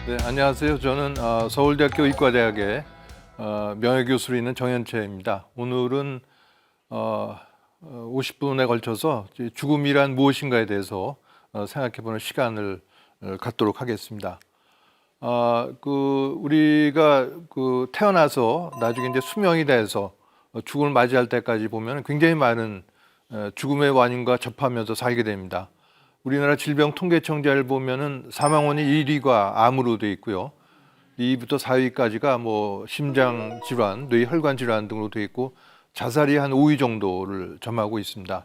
네, 안녕하세요. 저는 서울대학교 의과대학의 명예교수로 있는 정현채입니다. 오늘은 50분에 걸쳐서 이제 죽음이란 무엇인가에 대해서 생각해보는 시간을 갖도록 하겠습니다. 우리가 태어나서 나중에 이제 수명이 돼서 죽음을 맞이할 때까지 보면 굉장히 많은 죽음의 원인과 접하면서 살게 됩니다. 우리나라 질병통계청자를 보면은 사망원이 1위가 암으로 돼 있고요. 2위부터 4위까지가 뭐 심장 질환, 뇌 혈관 질환 등으로 돼 있고 자살이 한 5위 정도를 점하고 있습니다.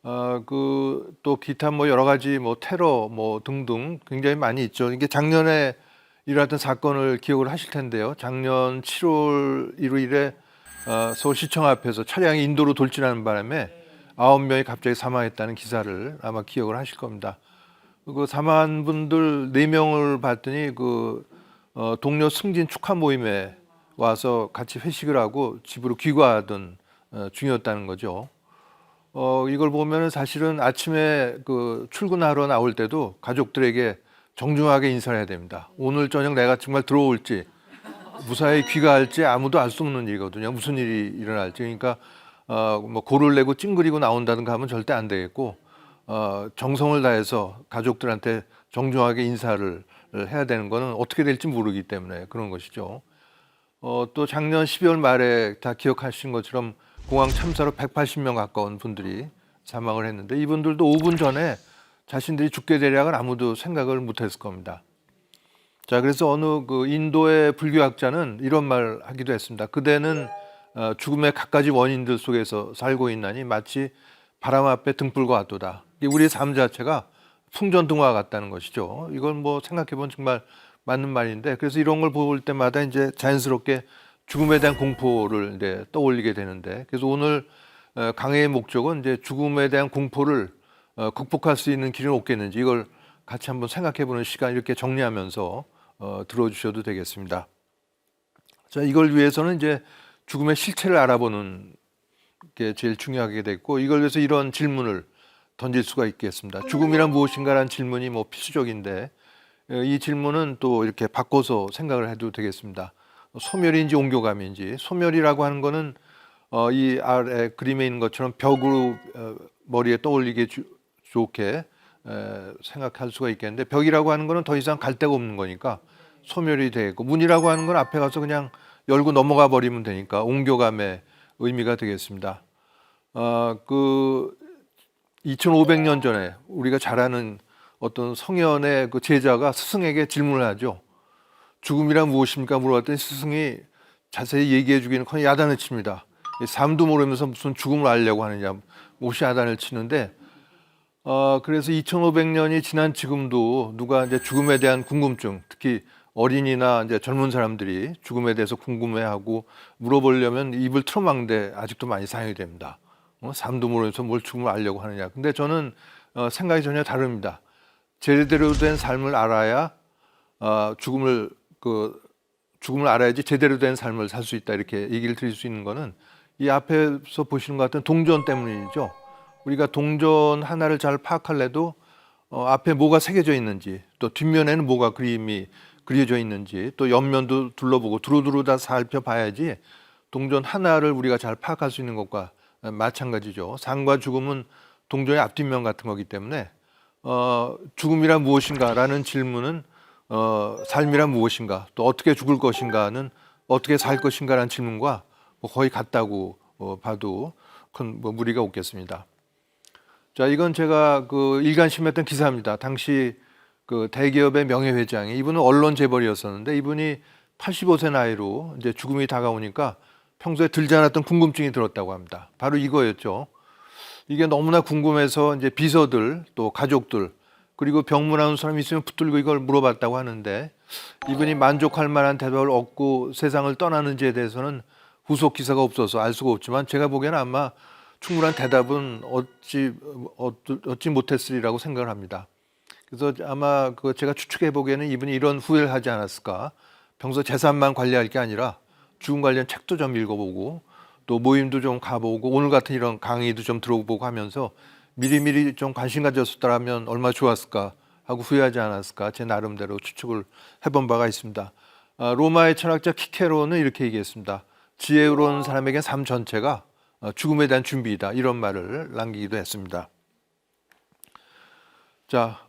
또 기타 뭐 여러 가지 뭐 테러 뭐 등등 굉장히 많이 있죠. 이게 작년에 일어났던 사건을 기억을 하실 텐데요. 작년 7월 1일에 서울시청 앞에서 차량이 인도로 돌진하는 바람에 9명이 갑자기 사망했다는 기사를 아마 기억을 하실 겁니다. 그 사망한 분들 4명을 봤더니 동료 승진 축하 모임에 와서 같이 회식을 하고 집으로 귀가하던 중이었다는 거죠. 이걸 보면은 사실은 아침에 출근하러 나올 때도 가족들에게 정중하게 인사를 해야 됩니다. 오늘 저녁 내가 정말 들어올지 무사히 귀가할지 아무도 알 수 없는 일이거든요. 무슨 일이 일어날지. 그러니까 뭐 고를 내고 찡그리고 나온다든가 하면 절대 안 되겠고 정성을 다해서 가족들한테 정중하게 인사를 해야 되는 거는 어떻게 될지 모르기 때문에 그런 것이죠. 또 작년 12월 말에 다 기억하신 것처럼 공항 참사로 180명 가까운 분들이 사망을 했는데 이분들도 5분 전에 자신들이 죽게 되리라고는 아무도 생각을 못했을 겁니다. 자, 그래서 어느 인도의 불교학자는 이런 말 하기도 했습니다. 그대는 죽음의 갖가지 원인들 속에서 살고 있나니 마치 바람 앞에 등불과 같도다. 우리의 삶 자체가 풍전등화 같다는 것이죠. 이건 뭐 생각해보면 정말 맞는 말인데, 그래서 이런 걸 볼 때마다 이제 자연스럽게 죽음에 대한 공포를 이제 떠올리게 되는데, 그래서 오늘 강의의 목적은 이제 죽음에 대한 공포를 극복할 수 있는 길은 없겠는지 이걸 같이 한번 생각해보는 시간 이렇게 정리하면서 들어주셔도 되겠습니다. 자, 이걸 위해서는 이제 죽음의 실체를 알아보는 게 제일 중요하게 됐고, 이걸 위해서 이런 질문을 던질 수가 있겠습니다. 죽음이란 무엇인가라는 질문이 뭐 필수적인데 이 질문은 또 이렇게 바꿔서 생각을 해도 되겠습니다. 소멸인지 옹교감인지. 소멸이라고 하는 거는 이 아래 그림에 있는 것처럼 벽으로 머리에 떠올리게 좋게 생각할 수가 있겠는데, 벽이라고 하는 거는 더 이상 갈 데가 없는 거니까 소멸이 되고, 문이라고 하는 건 앞에 가서 그냥 열고 넘어가 버리면 되니까 옹교감의 의미가 되겠습니다. 2500년 전에 우리가 잘 아는 어떤 성현의 제자가 스승에게 질문을 하죠. 죽음이란 무엇입니까? 물어봤더니 스승이 자세히 얘기해 주기는 야단을 칩니다. 삶도 모르면서 무슨 죽음을 알려고 하느냐, 몹시 야단을 치는데, 그래서 2500년이 지난 지금도 누가 이제 죽음에 대한 궁금증, 특히 어린이나 이제 젊은 사람들이 죽음에 대해서 궁금해하고 물어보려면 입을 틀어막는데 아직도 많이 사용이 됩니다. 삶도 모르면서 뭘 죽음을 알려고 하느냐. 근데 저는 생각이 전혀 다릅니다. 제대로 된 삶을 알아야 죽음을 알아야지 제대로 된 삶을 살 수 있다, 이렇게 얘기를 드릴 수 있는 거는 이 앞에서 보시는 것 같은 동전 때문이죠. 우리가 동전 하나를 잘 파악할래도 앞에 뭐가 새겨져 있는지, 또 뒷면에는 뭐가 그림이 그려져 있는지, 또 옆면도 둘러보고 두루두루 다 살펴봐야지 동전 하나를 우리가 잘 파악할 수 있는 것과 마찬가지죠. 삶과 죽음은 동전의 앞뒷면 같은 거기 때문에 죽음이란 무엇인가라는 질문은 삶이란 무엇인가, 또 어떻게 죽을 것인가는 어떻게 살 것인가라는 질문과 거의 같다고 봐도 큰 무리가 없겠습니다. 자, 이건 제가 일간심했던 기사입니다. 당시 대기업의 명예회장이, 이분은 언론 재벌이었었는데 이분이 85세 나이로 이제 죽음이 다가오니까 평소에 들지 않았던 궁금증이 들었다고 합니다. 바로 이거였죠. 이게 너무나 궁금해서 이제 비서들, 또 가족들, 그리고 병문안 사람이 있으면 붙들고 이걸 물어봤다고 하는데, 이분이 만족할 만한 대답을 얻고 세상을 떠나는지에 대해서는 후속 기사가 없어서 알 수가 없지만, 제가 보기에는 아마 충분한 대답은 얻지 못했으리라고 생각을 합니다. 그래서 아마 제가 추측해 보기에는 이분이 이런 후회를 하지 않았을까. 평소 재산만 관리할 게 아니라 죽음 관련 책도 좀 읽어보고, 또 모임도 좀 가보고, 오늘 같은 이런 강의도 좀 들어보고 하면서 미리미리 좀 관심 가졌었다면 얼마나 좋았을까 하고 후회하지 않았을까 제 나름대로 추측을 해본 바가 있습니다. 로마의 철학자 키케로는 이렇게 얘기했습니다. 지혜로운 사람에겐 삶 전체가 죽음에 대한 준비이다. 이런 말을 남기기도 했습니다. 자,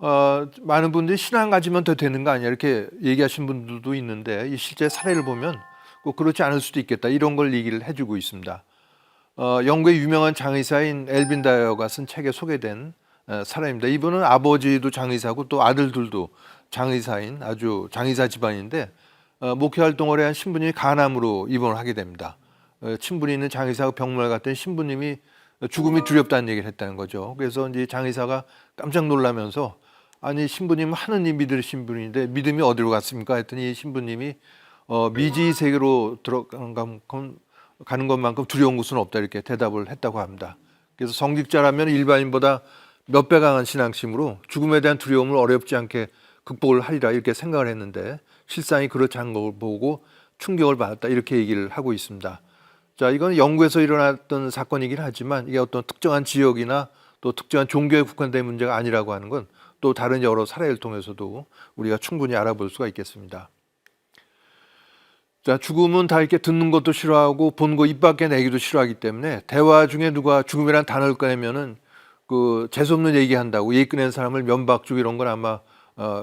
많은 분들이 신앙 가지면 더 되는 거 아니야 이렇게 얘기하신 분들도 있는데 이 실제 사례를 보면 꼭 그렇지 않을 수도 있겠다 이런 걸 얘기를 해주고 있습니다. 영국의 유명한 장의사인 엘빈 다이어가 쓴 책에 소개된 사람입니다. 이분은 아버지도 장의사고 또 아들들도 장의사인 아주 장의사 집안인데 목회 활동을 한 신부님이 간암으로 입원을 하게 됩니다. 친분이 있는 장의사가 병문안 갔더니 신부님이 죽음이 두렵다는 얘기를 했다는 거죠. 그래서 이제 장의사가 깜짝 놀라면서 아니 신부님은 하느님 믿으신 분인데 믿음이 어디로 갔습니까? 했더니 신부님이 미지 세계로 가는 것만큼 두려운 것은 없다 이렇게 대답을 했다고 합니다. 그래서 성직자라면 일반인보다 몇 배 강한 신앙심으로 죽음에 대한 두려움을 어렵지 않게 극복을 하리라 이렇게 생각을 했는데 실상이 그렇지 않은 걸 보고 충격을 받았다 이렇게 얘기를 하고 있습니다. 자, 이건 영국에서 일어났던 사건이긴 하지만 이게 어떤 특정한 지역이나 또 특정한 종교에 국한된 문제가 아니라고 하는 건 또 다른 여러 사례를 통해서도 우리가 충분히 알아볼 수가 있겠습니다. 자, 죽음은 다 이렇게 듣는 것도 싫어하고 본 거 입 밖에 내기도 싫어하기 때문에 대화 중에 누가 죽음이란 단어를 꺼내면은 그 재수없는 얘기한다고 얘기 꺼낸 사람을 면박주고 이런 건 아마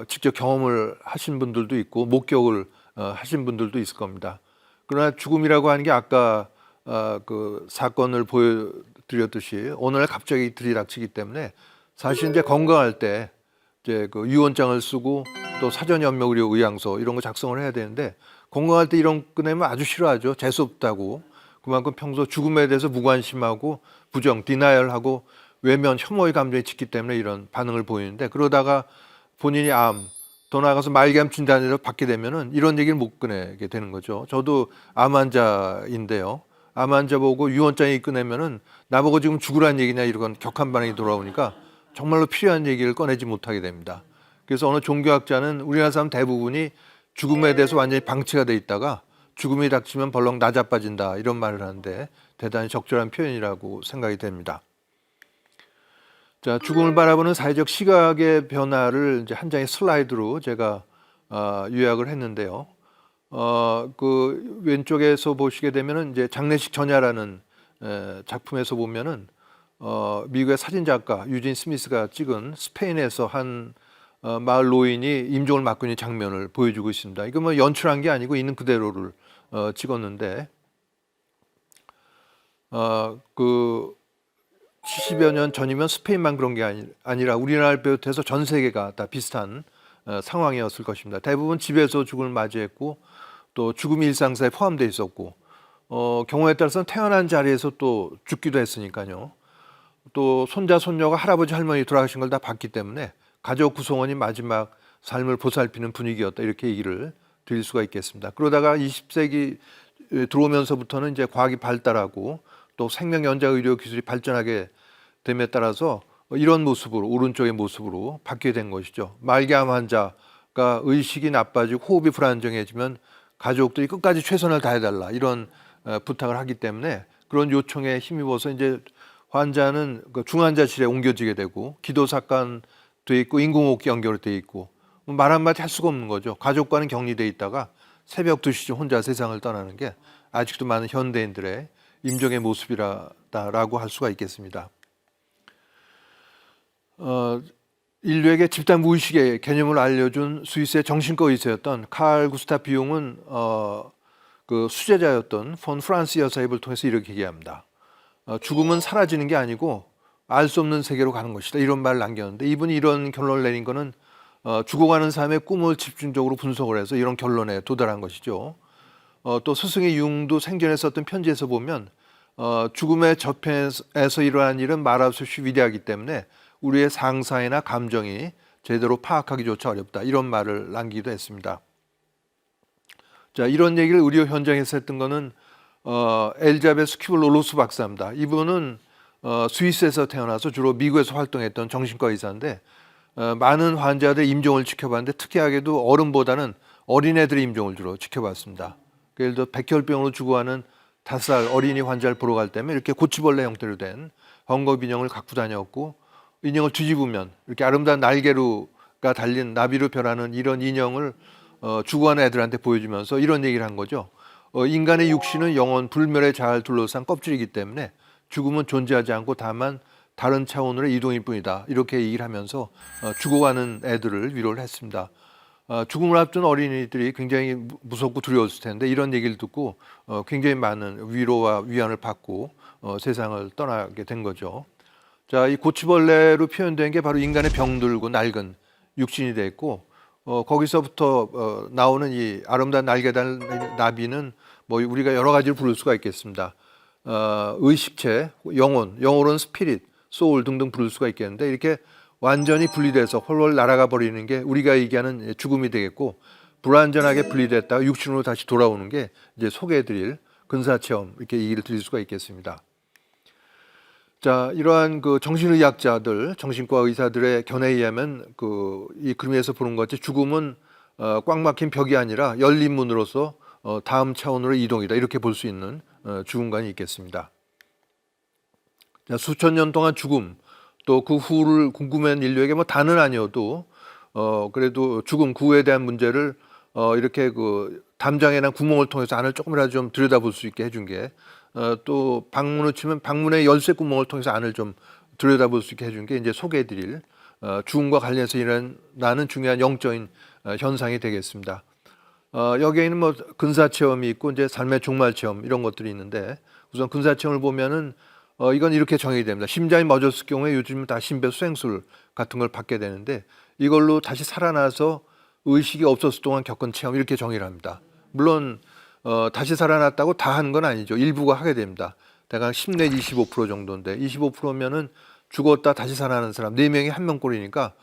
직접 경험을 하신 분들도 있고 목격을 하신 분들도 있을 겁니다. 그러나 죽음이라고 하는 게 아까 그 사건을 보여드렸듯이 오늘 갑자기 들이닥치기 때문에 사실 이제 건강할 때 이제 그 유언장을 쓰고 또 사전 연명 의료 의향서 이런 거 작성을 해야 되는데 건강할 때 이런 꺼내면 아주 싫어하죠. 재수없다고. 그만큼 평소 죽음에 대해서 무관심하고 부정, 디나이얼하고 외면, 혐오의 감정이 짙기 때문에 이런 반응을 보이는데 그러다가 본인이 암, 더 나아가서 말기암 진단을 받게 되면은 이런 얘기를 못 꺼내게 되는 거죠. 저도 암 환자인데요. 암 환자 보고 유언장이 꺼내면은 나보고 지금 죽으란 얘기냐 이런 격한 반응이 돌아오니까 정말로 필요한 얘기를 꺼내지 못하게 됩니다. 그래서 어느 종교학자는 우리나라 사람 대부분이 죽음에 대해서 완전히 방치가 돼 있다가 죽음이 닥치면 벌렁 나자빠진다 이런 말을 하는데 대단히 적절한 표현이라고 생각이 됩니다. 자, 죽음을 바라보는 사회적 시각의 변화를 이제 한 장의 슬라이드로 제가 요약을 했는데요. 그 왼쪽에서 보시게 되면은 이제 장례식 전야라는 작품에서 보면은 미국의 사진 작가 유진 스미스가 찍은 스페인에서 한 마을 노인이 임종을 맞고 있는 장면을 보여주고 있습니다. 이거 뭐 연출한 게 아니고 있는 그대로를 찍었는데 그 70여 년 전이면 스페인만 그런 게 아니라 우리나라를 비롯해서 전 세계가 다 비슷한 상황이었을 것입니다. 대부분 집에서 죽음을 맞이했고 또 죽음이 일상사에 포함되어 있었고 경우에 따라서는 태어난 자리에서 또 죽기도 했으니까요. 또 손자 손녀가 할아버지 할머니 돌아가신 걸 다 봤기 때문에 가족 구성원이 마지막 삶을 보살피는 분위기였다 이렇게 얘기를 드릴 수가 있겠습니다. 그러다가 20세기 들어오면서부터는 이제 과학이 발달하고 또 생명 연자 의료 기술이 발전하게 됨에 따라서 이런 모습으로 오른쪽의 모습으로 바뀌게 된 것이죠. 말기암 환자가 의식이 나빠지고 호흡이 불안정해지면 가족들이 끝까지 최선을 다해달라 이런 부탁을 하기 때문에 그런 요청에 힘입어서 이제 환자는 그 중환자실에 옮겨지게 되고 기도사건 돼 있고 인공호흡기 연결돼 있고 말 한마디 할 수가 없는 거죠. 가족과는 격리돼 있다가 새벽 2시쯤 혼자 세상을 떠나는 게 아직도 많은 현대인들의 임종의 모습이라고 할 수가 있겠습니다. 인류에게 집단 무의식의 개념을 알려준 스위스의 정신과 의사였던 칼 구스타프 융은 그 수제자였던 폰 프란스 여사 입을 통해서 이렇게 얘기합니다. 죽음은 사라지는 게 아니고 알 수 없는 세계로 가는 것이다. 이런 말을 남겼는데 이분이 이런 결론을 내린 거는 죽어가는 삶의 꿈을 집중적으로 분석을 해서 이런 결론에 도달한 것이죠. 또 스승의 융도 생전에 썼던 편지에서 보면 죽음의 저편에서 일어난 일은 말할 수 없이 위대하기 때문에 우리의 상상이나 감정이 제대로 파악하기조차 어렵다. 이런 말을 남기기도 했습니다. 자, 이런 얘기를 의료 현장에서 했던 거는 엘자베스 큐블로로스 박사입니다. 이분은 스위스에서 태어나서 주로 미국에서 활동했던 정신과 의사인데 많은 환자들의 임종을 지켜봤는데 특이하게도 어른보다는 어린애들의 임종을 주로 지켜봤습니다. 예를 들어 백혈병으로 죽어가는 5살 어린이 환자를 보러 갈 때면 이렇게 고추벌레 형태로 된 헝겊 인형을 갖고 다녔고 인형을 뒤집으면 이렇게 아름다운 날개로 가 달린 나비로 변하는 이런 인형을 죽어가는 애들한테 보여주면서 이런 얘기를 한 거죠. 인간의 육신은 영원 불멸의 잘 둘러싼 껍질이기 때문에 죽음은 존재하지 않고 다만 다른 차원으로의 이동일 뿐이다. 이렇게 얘기를 하면서 죽어가는 애들을 위로를 했습니다. 죽음을 앞둔 어린이들이 굉장히 무섭고 두려웠을 텐데 이런 얘기를 듣고 굉장히 많은 위로와 위안을 받고 세상을 떠나게 된 거죠. 자, 이 고치벌레로 표현된 게 바로 인간의 병들고 낡은 육신이 됐고 거기서부터 나오는 이 아름다운 날개 달 나비는 뭐 우리가 여러 가지로 부를 수가 있겠습니다. 의식체, 영어로는 스피릿, 소울 등등 부를 수가 있겠는데 이렇게 완전히 분리돼서 홀월 날아가 버리는 게 우리가 얘기하는 죽음이 되겠고 불완전하게 분리됐다가 육신으로 다시 돌아오는 게 이제 소개해드릴 근사체험 이렇게 얘기를 드릴 수가 있겠습니다. 자, 이러한 그 정신의학자들, 정신과 의사들의 견해에 의하면 이 그림에서 보는 것 같이 죽음은 꽉 막힌 벽이 아니라 열린 문으로서 다음 차원으로 이동이다 이렇게 볼 수 있는 죽음관이 있겠습니다. 자, 수천 년 동안 죽음 또 그 후를 궁금한 인류에게 뭐 다는 아니어도 그래도 죽음 그 후에 대한 문제를 이렇게 그 담장에 난 구멍을 통해서 안을 조금이라도 좀 들여다볼 수 있게 해준 게 또 방문을 치면 방문의 열쇠 구멍을 통해서 안을 좀 들여다볼 수 있게 해준 게 이제 소개해드릴 죽음과 관련해서 일어나는 중요한 영적인 현상이 되겠습니다. 여기에는 뭐 근사 체험이 있고 이제 삶의 종말 체험 이런 것들이 있는데 우선 근사 체험을 보면은 이건 이렇게 정의가 됩니다. 심장이 멎었을 경우에 요즘은 다 심폐소생술 같은 걸 받게 되는데 이걸로 다시 살아나서 의식이 없었을 동안 겪은 체험 이렇게 정의를 합니다. 물론 다시 살아났다고 다 하는 건 아니죠. 일부가 하게 됩니다. 대강 10 내지 25% 정도인데 25%면은 죽었다 다시 살아나는 사람 4명이 1명꼴이니까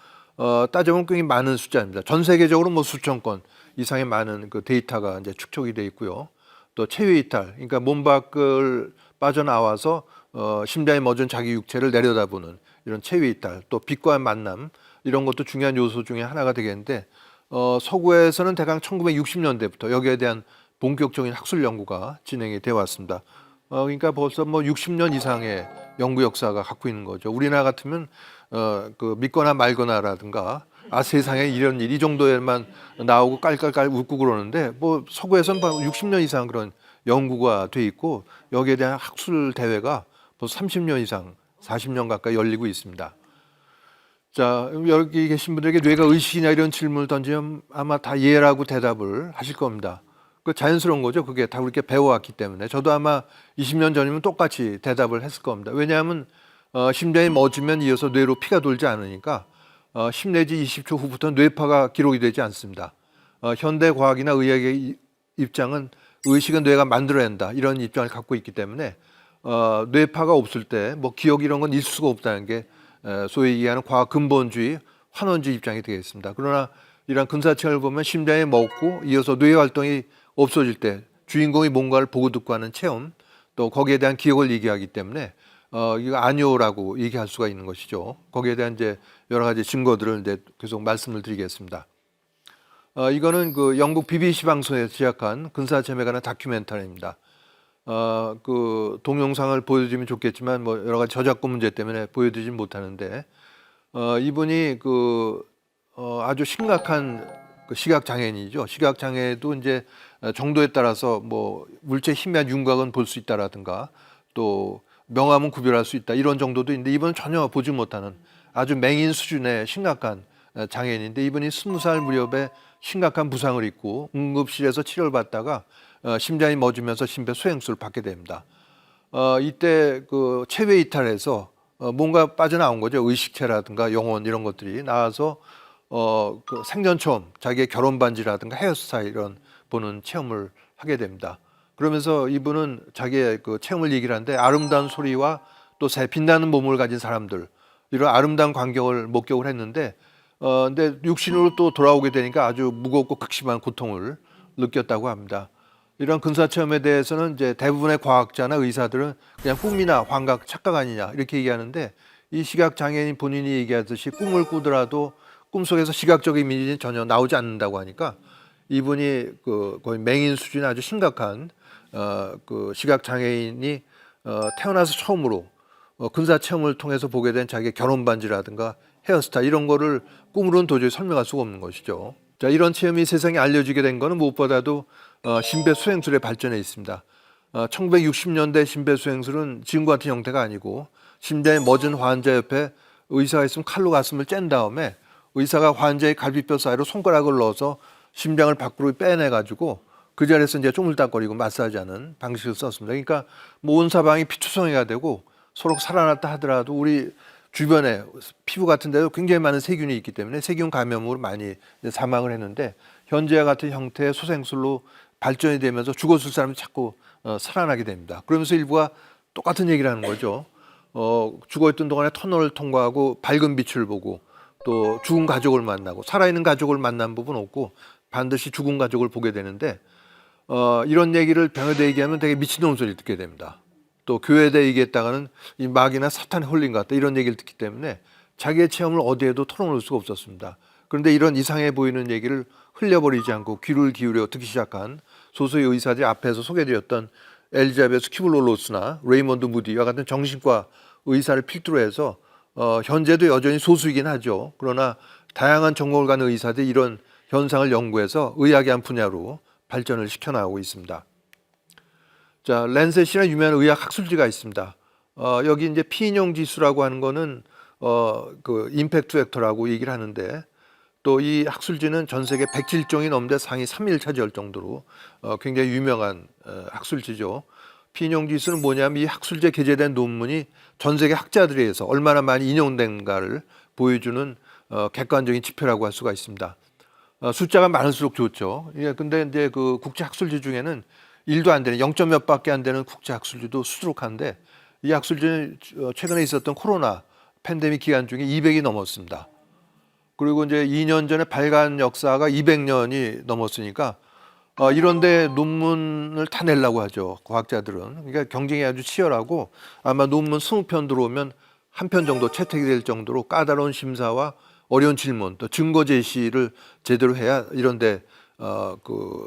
따져보면 굉장히 많은 숫자입니다. 전 세계적으로 뭐 수천 건 이상의 많은 그 데이터가 이제 축적이 돼 있고요. 또 체외 이탈, 그러니까 몸 밖을 빠져나와서 심장에 멎은 자기 육체를 내려다보는 이런 체외 이탈, 또 빛과의 만남 이런 것도 중요한 요소 중에 하나가 되겠는데 서구에서는 대강 1960년대부터 여기에 대한 본격적인 학술 연구가 진행이 되어 왔습니다. 그러니까 벌써 뭐 60년 이상의 연구 역사가 갖고 있는 거죠. 우리나라 같으면 그 믿거나 말거나라든가 세상에 이런 일 이 정도에만 나오고 깔깔깔 웃고 그러는데 뭐 서구에서는 60년 이상 그런 연구가 돼 있고 여기에 대한 학술 대회가 벌써 30년 이상 40년 가까이 열리고 있습니다. 자, 여기 계신 분들에게 뇌가 의식이냐 이런 질문을 던지면 아마 다 예라고 대답을 하실 겁니다. 그 자연스러운 거죠. 그게 다 우리가 배워왔기 때문에. 저도 아마 20년 전이면 똑같이 대답을 했을 겁니다. 왜냐하면 심장이 멎으면 이어서 뇌로 피가 돌지 않으니까 10 내지 20초 후부터 뇌파가 기록이 되지 않습니다. 현대 과학이나 의학의 입장은 의식은 뇌가 만들어낸다 이런 입장을 갖고 있기 때문에 뇌파가 없을 때 뭐 기억 이런 건 있을 수가 없다는 게 소위 얘기하는 과학 근본주의, 환원주의 입장이 되겠습니다. 그러나 이런 근사체험을 보면 심장이 멎고 이어서 뇌 활동이 없어질 때 주인공이 뭔가를 보고 듣고 하는 체험 또 거기에 대한 기억을 얘기하기 때문에 이거 아니오라고 얘기할 수가 있는 것이죠. 거기에 대한 이제 여러 가지 증거들을 이제 계속 말씀을 드리겠습니다. 이거는 그 영국 BBC 방송에서 제작한 근사체험에 관한 다큐멘터리입니다. 그 동영상을 보여드리면 좋겠지만 뭐 여러 가지 저작권 문제 때문에 보여드리진 못하는데 이분이 아주 심각한 그 시각 장애인이죠. 시각 장애도 이제 정도에 따라서 뭐 물체 희미한 윤곽은 볼 수 있다라든가 또 명암은 구별할 수 있다 이런 정도도 있는데 이분은 전혀 보지 못하는 아주 맹인 수준의 심각한 장애인인데 이분이 20살 무렵에 심각한 부상을 입고 응급실에서 치료를 받다가 심장이 멎으면서 심폐소생술을 받게 됩니다. 이때 그 체외 이탈에서 뭔가 빠져나온 거죠. 의식체라든가 영혼 이런 것들이 나와서 그 생전 처음 자기의 결혼 반지라든가 헤어스타일 이런 보는 체험을 하게 됩니다. 그러면서 이분은 자기의 그 체험을 얘기를 하는데 아름다운 소리와 또 새 빛나는 몸을 가진 사람들 이런 아름다운 광경을 목격을 했는데 근데 육신으로 또 돌아오게 되니까 아주 무겁고 극심한 고통을 느꼈다고 합니다. 이런 근사체험에 대해서는 이제 대부분의 과학자나 의사들은 그냥 꿈이나 환각, 착각 아니냐 이렇게 얘기하는데 이 시각장애인 본인이 얘기하듯이 꿈을 꾸더라도 꿈속에서 시각적 이미지는 전혀 나오지 않는다고 하니까 이분이 그 거의 맹인 수준의 아주 심각한 그 시각장애인이 태어나서 처음으로 근사체험을 통해서 보게 된 자기의 결혼 반지라든가 헤어스타일 이런 거를 꿈으로는 도저히 설명할 수가 없는 것이죠. 자, 이런 체험이 세상에 알려지게 된 거는 무엇보다도 심폐소생술의 발전에 있습니다. 1960년대 심폐소생술은 지금과 같은 형태가 아니고 심장이 멎은 환자 옆에 의사가 있으면 칼로 가슴을 짠 다음에 의사가 환자의 갈비뼈 사이로 손가락을 넣어서 심장을 밖으로 빼내가지고 그 자리에서 이제 쪼물딱거리고 마사지하는 방식을 썼습니다. 그러니까 뭐 온 사방이 피투성이가 되고 서로 살아났다 하더라도 우리 주변에 피부 같은 데도 굉장히 많은 세균이 있기 때문에 세균 감염으로 많이 사망을 했는데 현재와 같은 형태의 소생술로 발전이 되면서 죽었을 사람이 자꾸 살아나게 됩니다. 그러면서 일부가 똑같은 얘기를 하는 거죠. 죽어있던 동안에 터널을 통과하고 밝은 빛을 보고 또 죽은 가족을 만나고 살아있는 가족을 만난 부분 없고 반드시 죽은 가족을 보게 되는데 이런 얘기를 병에다 얘기하면 되게 미친놈 소리를 듣게 됩니다. 또 교회에다 얘기했다가는 이 마귀나 사탄에 홀린 것 같다 이런 얘기를 듣기 때문에 자기의 체험을 어디에도 털어놓을 수가 없었습니다. 그런데 이런 이상해 보이는 얘기를 흘려버리지 않고 귀를 기울여 듣기 시작한 소수의 의사들이 앞에서 소개드렸던 엘리자베스 큐블로로스나 레이먼드 무디와 같은 정신과 의사를 필두로 해서 현재도 여전히 소수이긴 하죠. 그러나 다양한 전공을 가는 의사들이 이런 현상을 연구해서 의학의 한 분야로 발전을 시켜나가고 있습니다. 자, 랜셋이나 유명한 의학 학술지가 있습니다. 여기 이제 피인용 지수라고 하는 거는 그 임팩트 벡터라고 얘기를 하는데 또 이 학술지는 전 세계 107종이 넘는데 상위 3위를 차지할 정도로 굉장히 유명한 학술지죠. 피인용 지수는 뭐냐면 이 학술지에 게재된 논문이 전 세계 학자들에 의해서 얼마나 많이 인용된가를 보여주는 객관적인 지표라고 할 수가 있습니다. 숫자가 많을수록 좋죠. 예, 근데 이제 그 국제 학술지 중에는 1도 안 되는 0. 몇 밖에 안 되는 국제 학술지도 수두룩한데 이 학술지는 최근에 있었던 코로나 팬데믹 기간 중에 200이 넘었습니다. 그리고 이제 2년 전에 발간 역사가 200년이 넘었으니까 이런데 논문을 다 내려고 하죠. 과학자들은. 그러니까 경쟁이 아주 치열하고 아마 논문 20편 들어오면 한 편 정도 채택이 될 정도로 까다로운 심사와 어려운 질문 또 증거 제시를 제대로 해야 이런데 그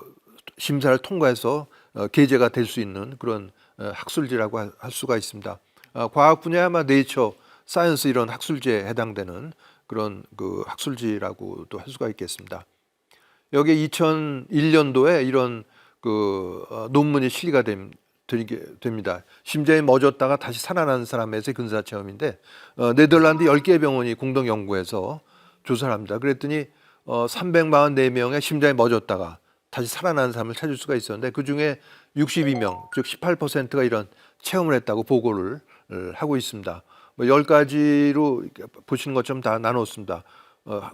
심사를 통과해서 게재가 될 수 있는 그런 학술지라고 할 수가 있습니다. 과학 분야에 아마 네이처, 사이언스 이런 학술지에 해당되는 그런 그 학술지라고도 할 수가 있겠습니다. 여기 2001년도에 이런 그 논문이 실리가 됩니다. 심장이 멎었다가 다시 살아나는 사람에서 근사 체험인데 네덜란드 10개의 병원이 공동 연구해서 조사를 합니다. 그랬더니 344명의 심장이 멎었다가 다시 살아나는 사람을 찾을 수가 있었는데 그중에 62명, 즉 18%가 이런 체험을 했다고 보고를 하고 있습니다. 뭐 10가지로 보시는 것처럼 다 나눴습니다.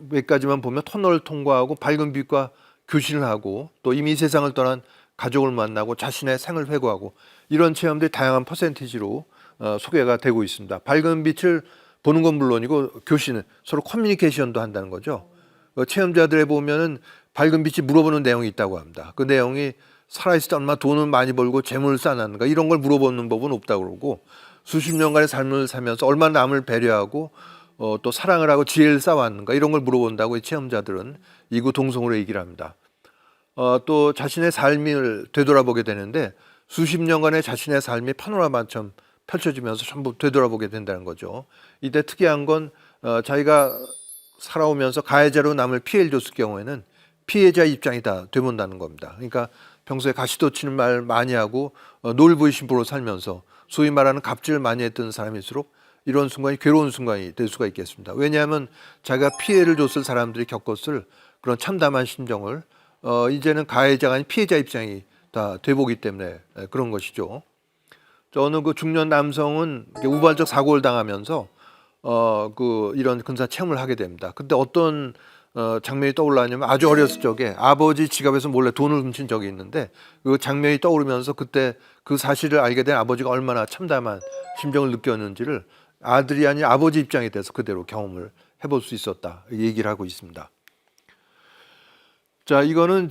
몇 가지만 보면 터널을 통과하고 밝은 빛과 교신을 하고 또 이미 세상을 떠난 가족을 만나고 자신의 생을 회고하고 이런 체험들이 다양한 퍼센티지로 소개가 되고 있습니다. 밝은 빛을 보는 건 물론이고 교신은 서로 커뮤니케이션도 한다는 거죠. 체험자들에 보면은 밝은 빛이 물어보는 내용이 있다고 합니다. 그 내용이 살아있을 때 얼마나 돈을 많이 벌고 재물을 쌓았는가 이런 걸 물어보는 법은 없다고 그러고 수십 년간의 삶을 살면서 얼마나 남을 배려하고 또 사랑을 하고 지혜를 쌓아왔는가 이런 걸 물어본다고 이 체험자들은 이구동성으로 얘기를 합니다. 또 자신의 삶을 되돌아보게 되는데 수십 년간의 자신의 삶이 파노라마처럼 펼쳐지면서 전부 되돌아보게 된다는 거죠. 이때 특이한 건 자기가 살아오면서 가해자로 남을 피해를 줬을 경우에는 피해자 입장이 다 되본다는 겁니다. 그러니까 평소에 가시돋치는 말 많이 하고 놀부이신부로 살면서 소위 말하는 갑질을 많이 했던 사람일수록 이런 순간이 괴로운 순간이 될 수가 있겠습니다. 왜냐하면 자기가 피해를 줬을 사람들이 겪었을 그런 참담한 심정을 이제는 가해자가 아닌 피해자 입장이 다 돼보기 때문에 그런 것이죠. 어느 그 중년 남성은 우발적 사고를 당하면서 이런 근사 체험을 하게 됩니다. 근데 어떤 장면이 떠올랐냐면 아주 어렸을 적에 아버지 지갑에서 몰래 돈을 훔친 적이 있는데 그 장면이 떠오르면서 그때 그 사실을 알게 된 아버지가 얼마나 참담한 심정을 느꼈는지를 아들이 아닌 아버지 입장이 돼서 그대로 경험을 해볼 수 있었다 얘기를 하고 있습니다. 자, 이거는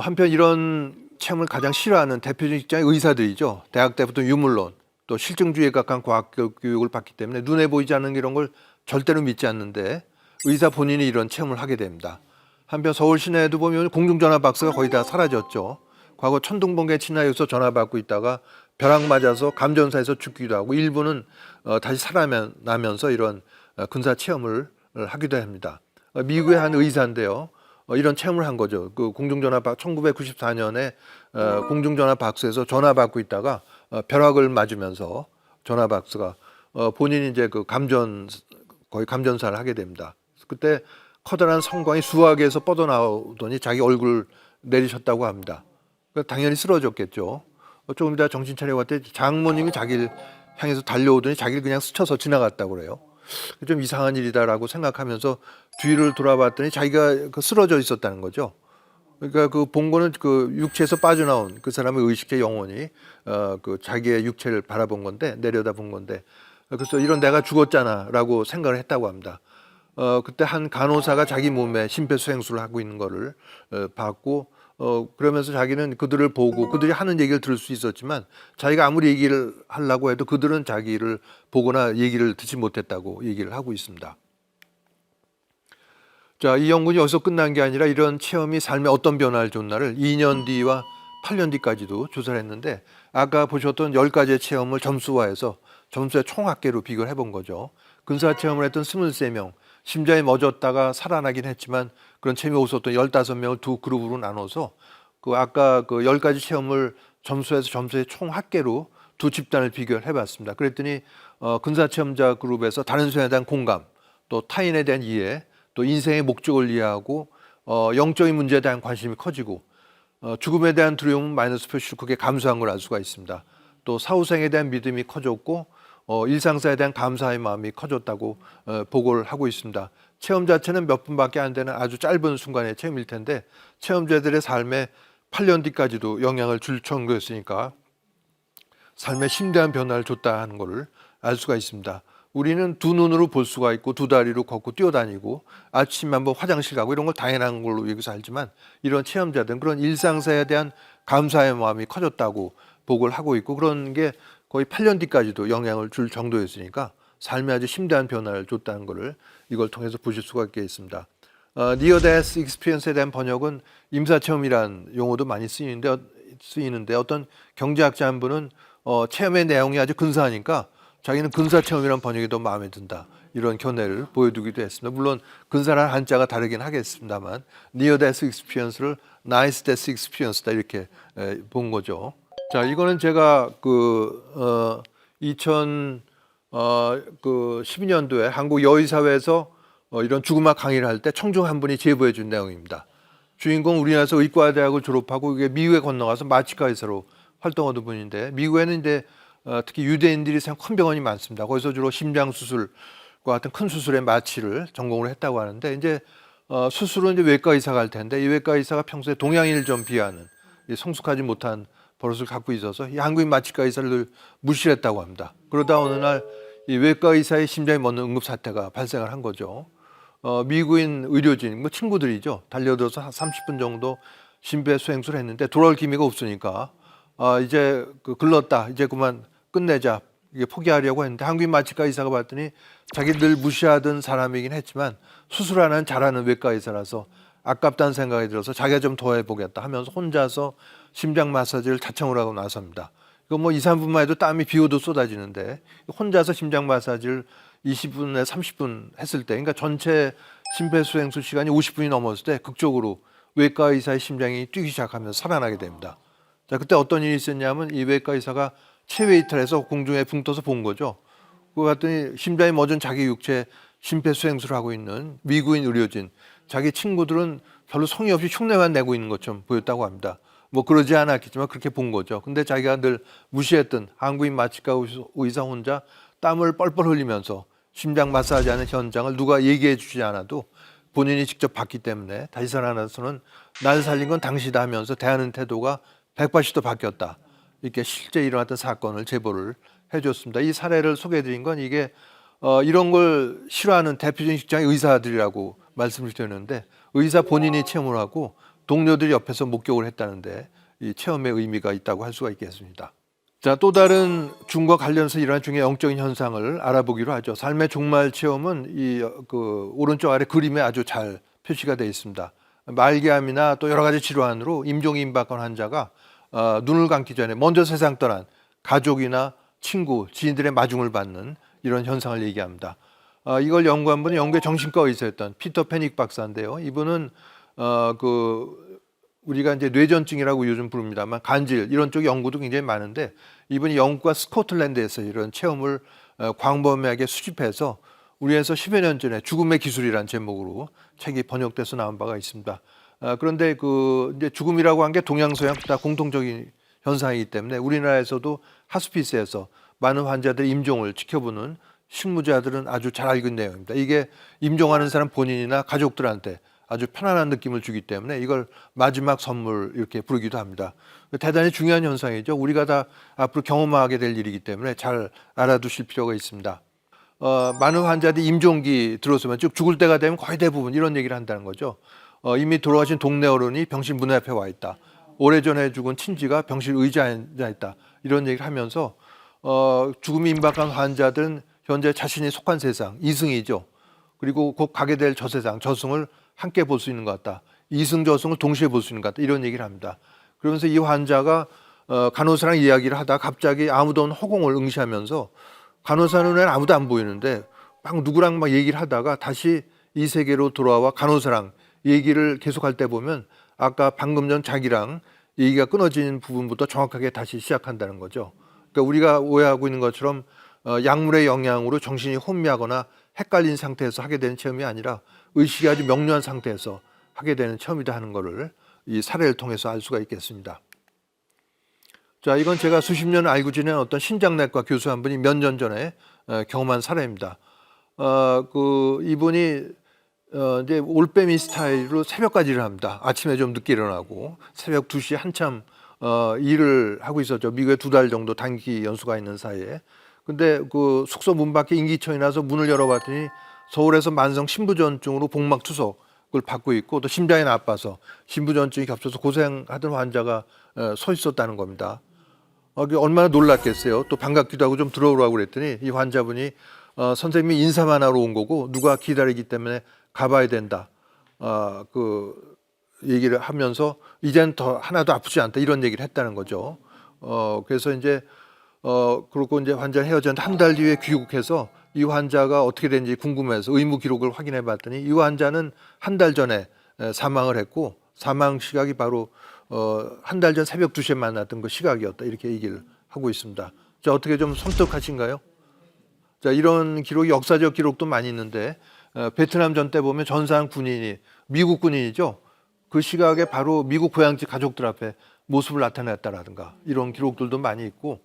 한편 이런 체험을 가장 싫어하는 대표적인 직장이 의사들이죠. 대학 때부터 유물론 또 실증주의에 가까운 과학 교육을 받기 때문에 눈에 보이지 않는 이런 걸 절대로 믿지 않는데 의사 본인이 이런 체험을 하게 됩니다. 한편 서울 시내에도 보면 공중전화 박스가 거의 다 사라졌죠. 과거 천둥번개 친화해서 전화 받고 있다가 벼락 맞아서 감전사에서 죽기도 하고 일부는 다시 살아나면서 이런 군사 체험을 하기도 합니다. 미국의 한 의사인데요. 이런 체험을 한 거죠. 그 공중전화 1994년에 공중전화 박스에서 전화 받고 있다가 벼락을 맞으면서 전화 박스가 본인이 이제 그 거의 감전사를 하게 됩니다. 그때 커다란 성광이 수화기에서 뻗어나오더니 자기 얼굴 내리셨다고 합니다. 당연히 쓰러졌겠죠. 조금 이따 정신 차려봤더니 장모님이 자기를 향해서 달려오더니 자기를 그냥 스쳐서 지나갔다고 그래요. 좀 이상한 일이다라고 생각하면서 뒤를 돌아봤더니 자기가 쓰러져 있었다는 거죠. 그러니까 그 본 거는 그 육체에서 빠져나온 그 사람의 의식의 영혼이 그 자기의 육체를 바라본 건데, 내려다본 건데, 그래서 이런 내가 죽었잖아라고 생각을 했다고 합니다. 그때 한 간호사가 자기 몸에 심폐소생술을 하고 있는 거를 봤고, 그러면서 자기는 그들을 보고 그들이 하는 얘기를 들을 수 있었지만 자기가 아무리 얘기를 하려고 해도 그들은 자기를 보거나 얘기를 듣지 못했다고 얘기를 하고 있습니다. 자, 이 연구는 여기서 끝난 게 아니라 이런 체험이 삶에 어떤 변화를 줬나를 2년 뒤와 8년 뒤까지도 조사를 했는데, 아까 보셨던 10가지의 체험을 점수화해서 점수의 총합계로 비교를 해본 거죠. 근사 체험을 했던 23명, 심장이 멎었다가 살아나긴 했지만 그런 체험이 없었던 15명을 두 그룹으로 나눠서 그 아까 그 10가지 체험을 점수해서 점수의 총합계로 두 집단을 비교를 해봤습니다. 그랬더니 근사 체험자 그룹에서 다른 사람에 대한 공감, 또 타인에 대한 이해, 또 인생의 목적을 이해하고 영적인 문제에 대한 관심이 커지고 죽음에 대한 두려움은 마이너스 표시로 크게 감소한 걸 알 수가 있습니다. 또 사후생에 대한 믿음이 커졌고 일상사에 대한 감사의 마음이 커졌다고 보고를 하고 있습니다. 체험 자체는 몇 분밖에 안 되는 아주 짧은 순간의 체험일 텐데 체험자들의 삶에 8년 뒤까지도 영향을 줄 정도였으니까 삶에 심대한 변화를 줬다 하는 것을 알 수가 있습니다. 우리는 두 눈으로 볼 수가 있고 두 다리로 걷고 뛰어다니고 아침에 한번 화장실 가고 이런 걸 당연한 걸로 여기서 알지만 이런 체험자들은 그런 일상사에 대한 감사의 마음이 커졌다고 보고를 하고 있고 그런 게 거의 8년 뒤까지도 영향을 줄 정도였으니까 삶에 아주 심대한 변화를 줬다는 것을 이걸 통해서 보실 수가 있겠습니다. Near Death Experience에 대한 번역은 임사체험이라는 용어도 많이 쓰이는데 어떤 경제학자 한 분은 체험의 내용이 아주 근사하니까 자기는 근사체험이라는 번역이 더 마음에 든다. 이런 견해를 보여두기도 했습니다. 물론 근사란 한자가 다르긴 하겠습니다만 Near Death Experience를 Nice Death Experience다 이렇게 본 거죠. 자, 이거는 제가 2012년도에 한국 여의사회에서 이런 죽음학 강의를 할 때 청중 한 분이 제보해 준 내용입니다. 주인공 우리나라에서 의과대학을 졸업하고 이게 미국에 건너가서 마취과 의사로 활동하던 분인데 미국에는 이제 특히 유대인들이 생각한 큰 병원이 많습니다. 거기서 주로 심장 수술과 같은 큰 수술의 마취를 전공을 했다고 하는데 이제 수술은 이제 외과 의사가 할 텐데 이 외과 의사가 평소에 동양인을 좀 비하하는 성숙하지 못한 버릇을 갖고 있어서 이 한국인 마취과 의사를 늘 무시했다고 합니다. 그러다 어느 날 이 외과 의사의 심장이 멎는 응급 사태가 발생을 한 거죠. 미국인 의료진, 친구들이죠. 달려들어서 한 30분 정도 심폐소생술을 했는데 돌아올 기미가 없으니까 이제 글렀다. 이제 그만 끝내자. 이게 포기하려고 했는데 한국인 마취과 의사가 봤더니 자기 늘 무시하던 사람이긴 했지만 수술 하나는 잘하는 외과 의사라서 아깝다는 생각이 들어서 자기가 좀 더 해보겠다 하면서 혼자서 심장 마사지를 자청을 하고 나섭니다. 이거 2, 3분만 해도 땀이 비오도 쏟아지는데 혼자서 심장 마사지를 20분에 30분 했을 때 그러니까 전체 심폐소생술 시간이 50분이 넘었을 때 극적으로 외과 의사의 심장이 뛰기 시작하면서 살아나게 됩니다. 자, 그때 어떤 일이 있었냐면 이 외과 의사가 체외 이탈해서 공중에 붕 떠서 본 거죠. 그거 봤더니 심장이 멎은 자기 육체에 심폐소생술을 하고 있는 미국인 의료진, 자기 친구들은 별로 성의 없이 흉내만 내고 있는 것처럼 보였다고 합니다. 그러지 않았겠지만 그렇게 본 거죠. 근데 자기가 늘 무시했던 한국인 마취과 의사 혼자 땀을 뻘뻘 흘리면서 심장 마사지하는 현장을 누가 얘기해 주지 않아도 본인이 직접 봤기 때문에 다시 살아나서는 날 살린 건 당시다 하면서 대하는 태도가 180도 바뀌었다. 이렇게 실제 일어났던 사건을 제보를 해줬습니다. 이 사례를 소개해드린 건 이게 이런 걸 싫어하는 대표적인 직장의 의사들이라고 말씀을 드렸는데 의사 본인이 체험을 하고 동료들이 옆에서 목격을 했다는데 이 체험의 의미가 있다고 할 수가 있겠습니다. 자, 또 다른 죽음과 관련해서 일어나는 중에 영적인 현상을 알아보기로 하죠. 삶의 종말 체험은 오른쪽 아래 그림에 아주 잘 표시가 되어 있습니다. 말기암이나 또 여러 가지 질환으로 임종이 임박한 환자가 눈을 감기 전에 먼저 세상 떠난 가족이나 친구, 지인들의 마중을 받는 이런 현상을 얘기합니다. 이걸 연구한 분은 영국의 정신과 의사였던 피터 페닉 박사인데요. 이분은 우리가 이제 뇌전증이라고 요즘 부릅니다만 간질 이런 쪽 연구도 굉장히 많은데 이분이 영국과 스코틀랜드에서 이런 체험을 광범위하게 수집해서 우리에서 10여 년 전에 죽음의 기술이라는 제목으로 책이 번역돼서 나온 바가 있습니다. 그런데 이제 죽음이라고 한 게 동양서양 다 공통적인 현상이기 때문에 우리나라에서도 하스피스에서 많은 환자들의 임종을 지켜보는 실무자들은 아주 잘 알고 있는 내용입니다. 이게 임종하는 사람 본인이나 가족들한테 아주 편안한 느낌을 주기 때문에 이걸 마지막 선물 이렇게 부르기도 합니다. 대단히 중요한 현상이죠. 우리가 다 앞으로 경험하게 될 일이기 때문에 잘 알아두실 필요가 있습니다. 많은 환자들이 임종기 들어서면 즉 죽을 때가 되면 거의 대부분 이런 얘기를 한다는 거죠. 이미 돌아가신 동네 어른이 병실 문 앞에 와 있다. 오래전에 죽은 친지가 병실 의자에 앉아 있다. 이런 얘기를 하면서 죽음이 임박한 환자들은 현재 자신이 속한 세상, 이승이죠. 그리고 곧 가게 될 저 세상, 저승을 함께 볼 수 있는 것 같다. 이승 저승을 동시에 볼 수 있는 것 같다. 이런 얘기를 합니다. 그러면서 이 환자가 간호사랑 이야기를 하다 갑자기 아무도 없는 허공을 응시하면서 간호사 눈에는 아무도 안 보이는데 막 누구랑 막 얘기를 하다가 다시 이 세계로 돌아와 간호사랑 얘기를 계속할 때 보면 아까 방금 전 자기랑 얘기가 끊어진 부분부터 정확하게 다시 시작한다는 거죠. 그러니까 우리가 오해하고 있는 것처럼 약물의 영향으로 정신이 혼미하거나 헷갈린 상태에서 하게 되는 체험이 아니라 의식이 아주 명료한 상태에서 하게 되는 체험이다 하는 것을 이 사례를 통해서 알 수가 있겠습니다. 자, 이건 제가 수십 년 알고 지낸 어떤 신장내과 교수 한 분이 몇 년 전에 경험한 사례입니다. 이분이 이제 올빼미 스타일로 새벽까지 일을 합니다. 아침에 좀 늦게 일어나고 새벽 2시에 한참 일을 하고 있었죠. 미국에 2달 정도 단기 연수가 있는 사이에. 근데 그 숙소 문 밖에 인기청이 나서 문을 열어봤더니 서울에서 만성 신부전증으로 복막투석을 받고 있고 또 심장이 나빠서 신부전증이 겹쳐서 고생하던 환자가 서 있었다는 겁니다. 얼마나 놀랐겠어요. 또 반갑기도 하고 좀 들어오라고 그랬더니 이 환자분이 선생님이 인사만 하러 온 거고 누가 기다리기 때문에 가봐야 된다. 얘기를 하면서 이젠 더 하나도 아프지 않다 이런 얘기를 했다는 거죠. 그래서 이제 그리고 이제 환자 헤어졌는데 한 달 뒤에 귀국해서 이 환자가 어떻게 된지 궁금해서 의무 기록을 확인해 봤더니 이 환자는 한 달 전에 사망을 했고 사망 시각이 바로 한 달 전 새벽 2시에 만났던 그 시각이었다 이렇게 얘기를 하고 있습니다. 자, 어떻게 좀 섬뜩하신가요? 자, 이런 기록이 역사적 기록도 많이 있는데 베트남 전 때 보면 전사한 군인이 미국 군인이죠. 그 시각에 바로 미국 고향집 가족들 앞에 모습을 나타냈다라든가 이런 기록들도 많이 있고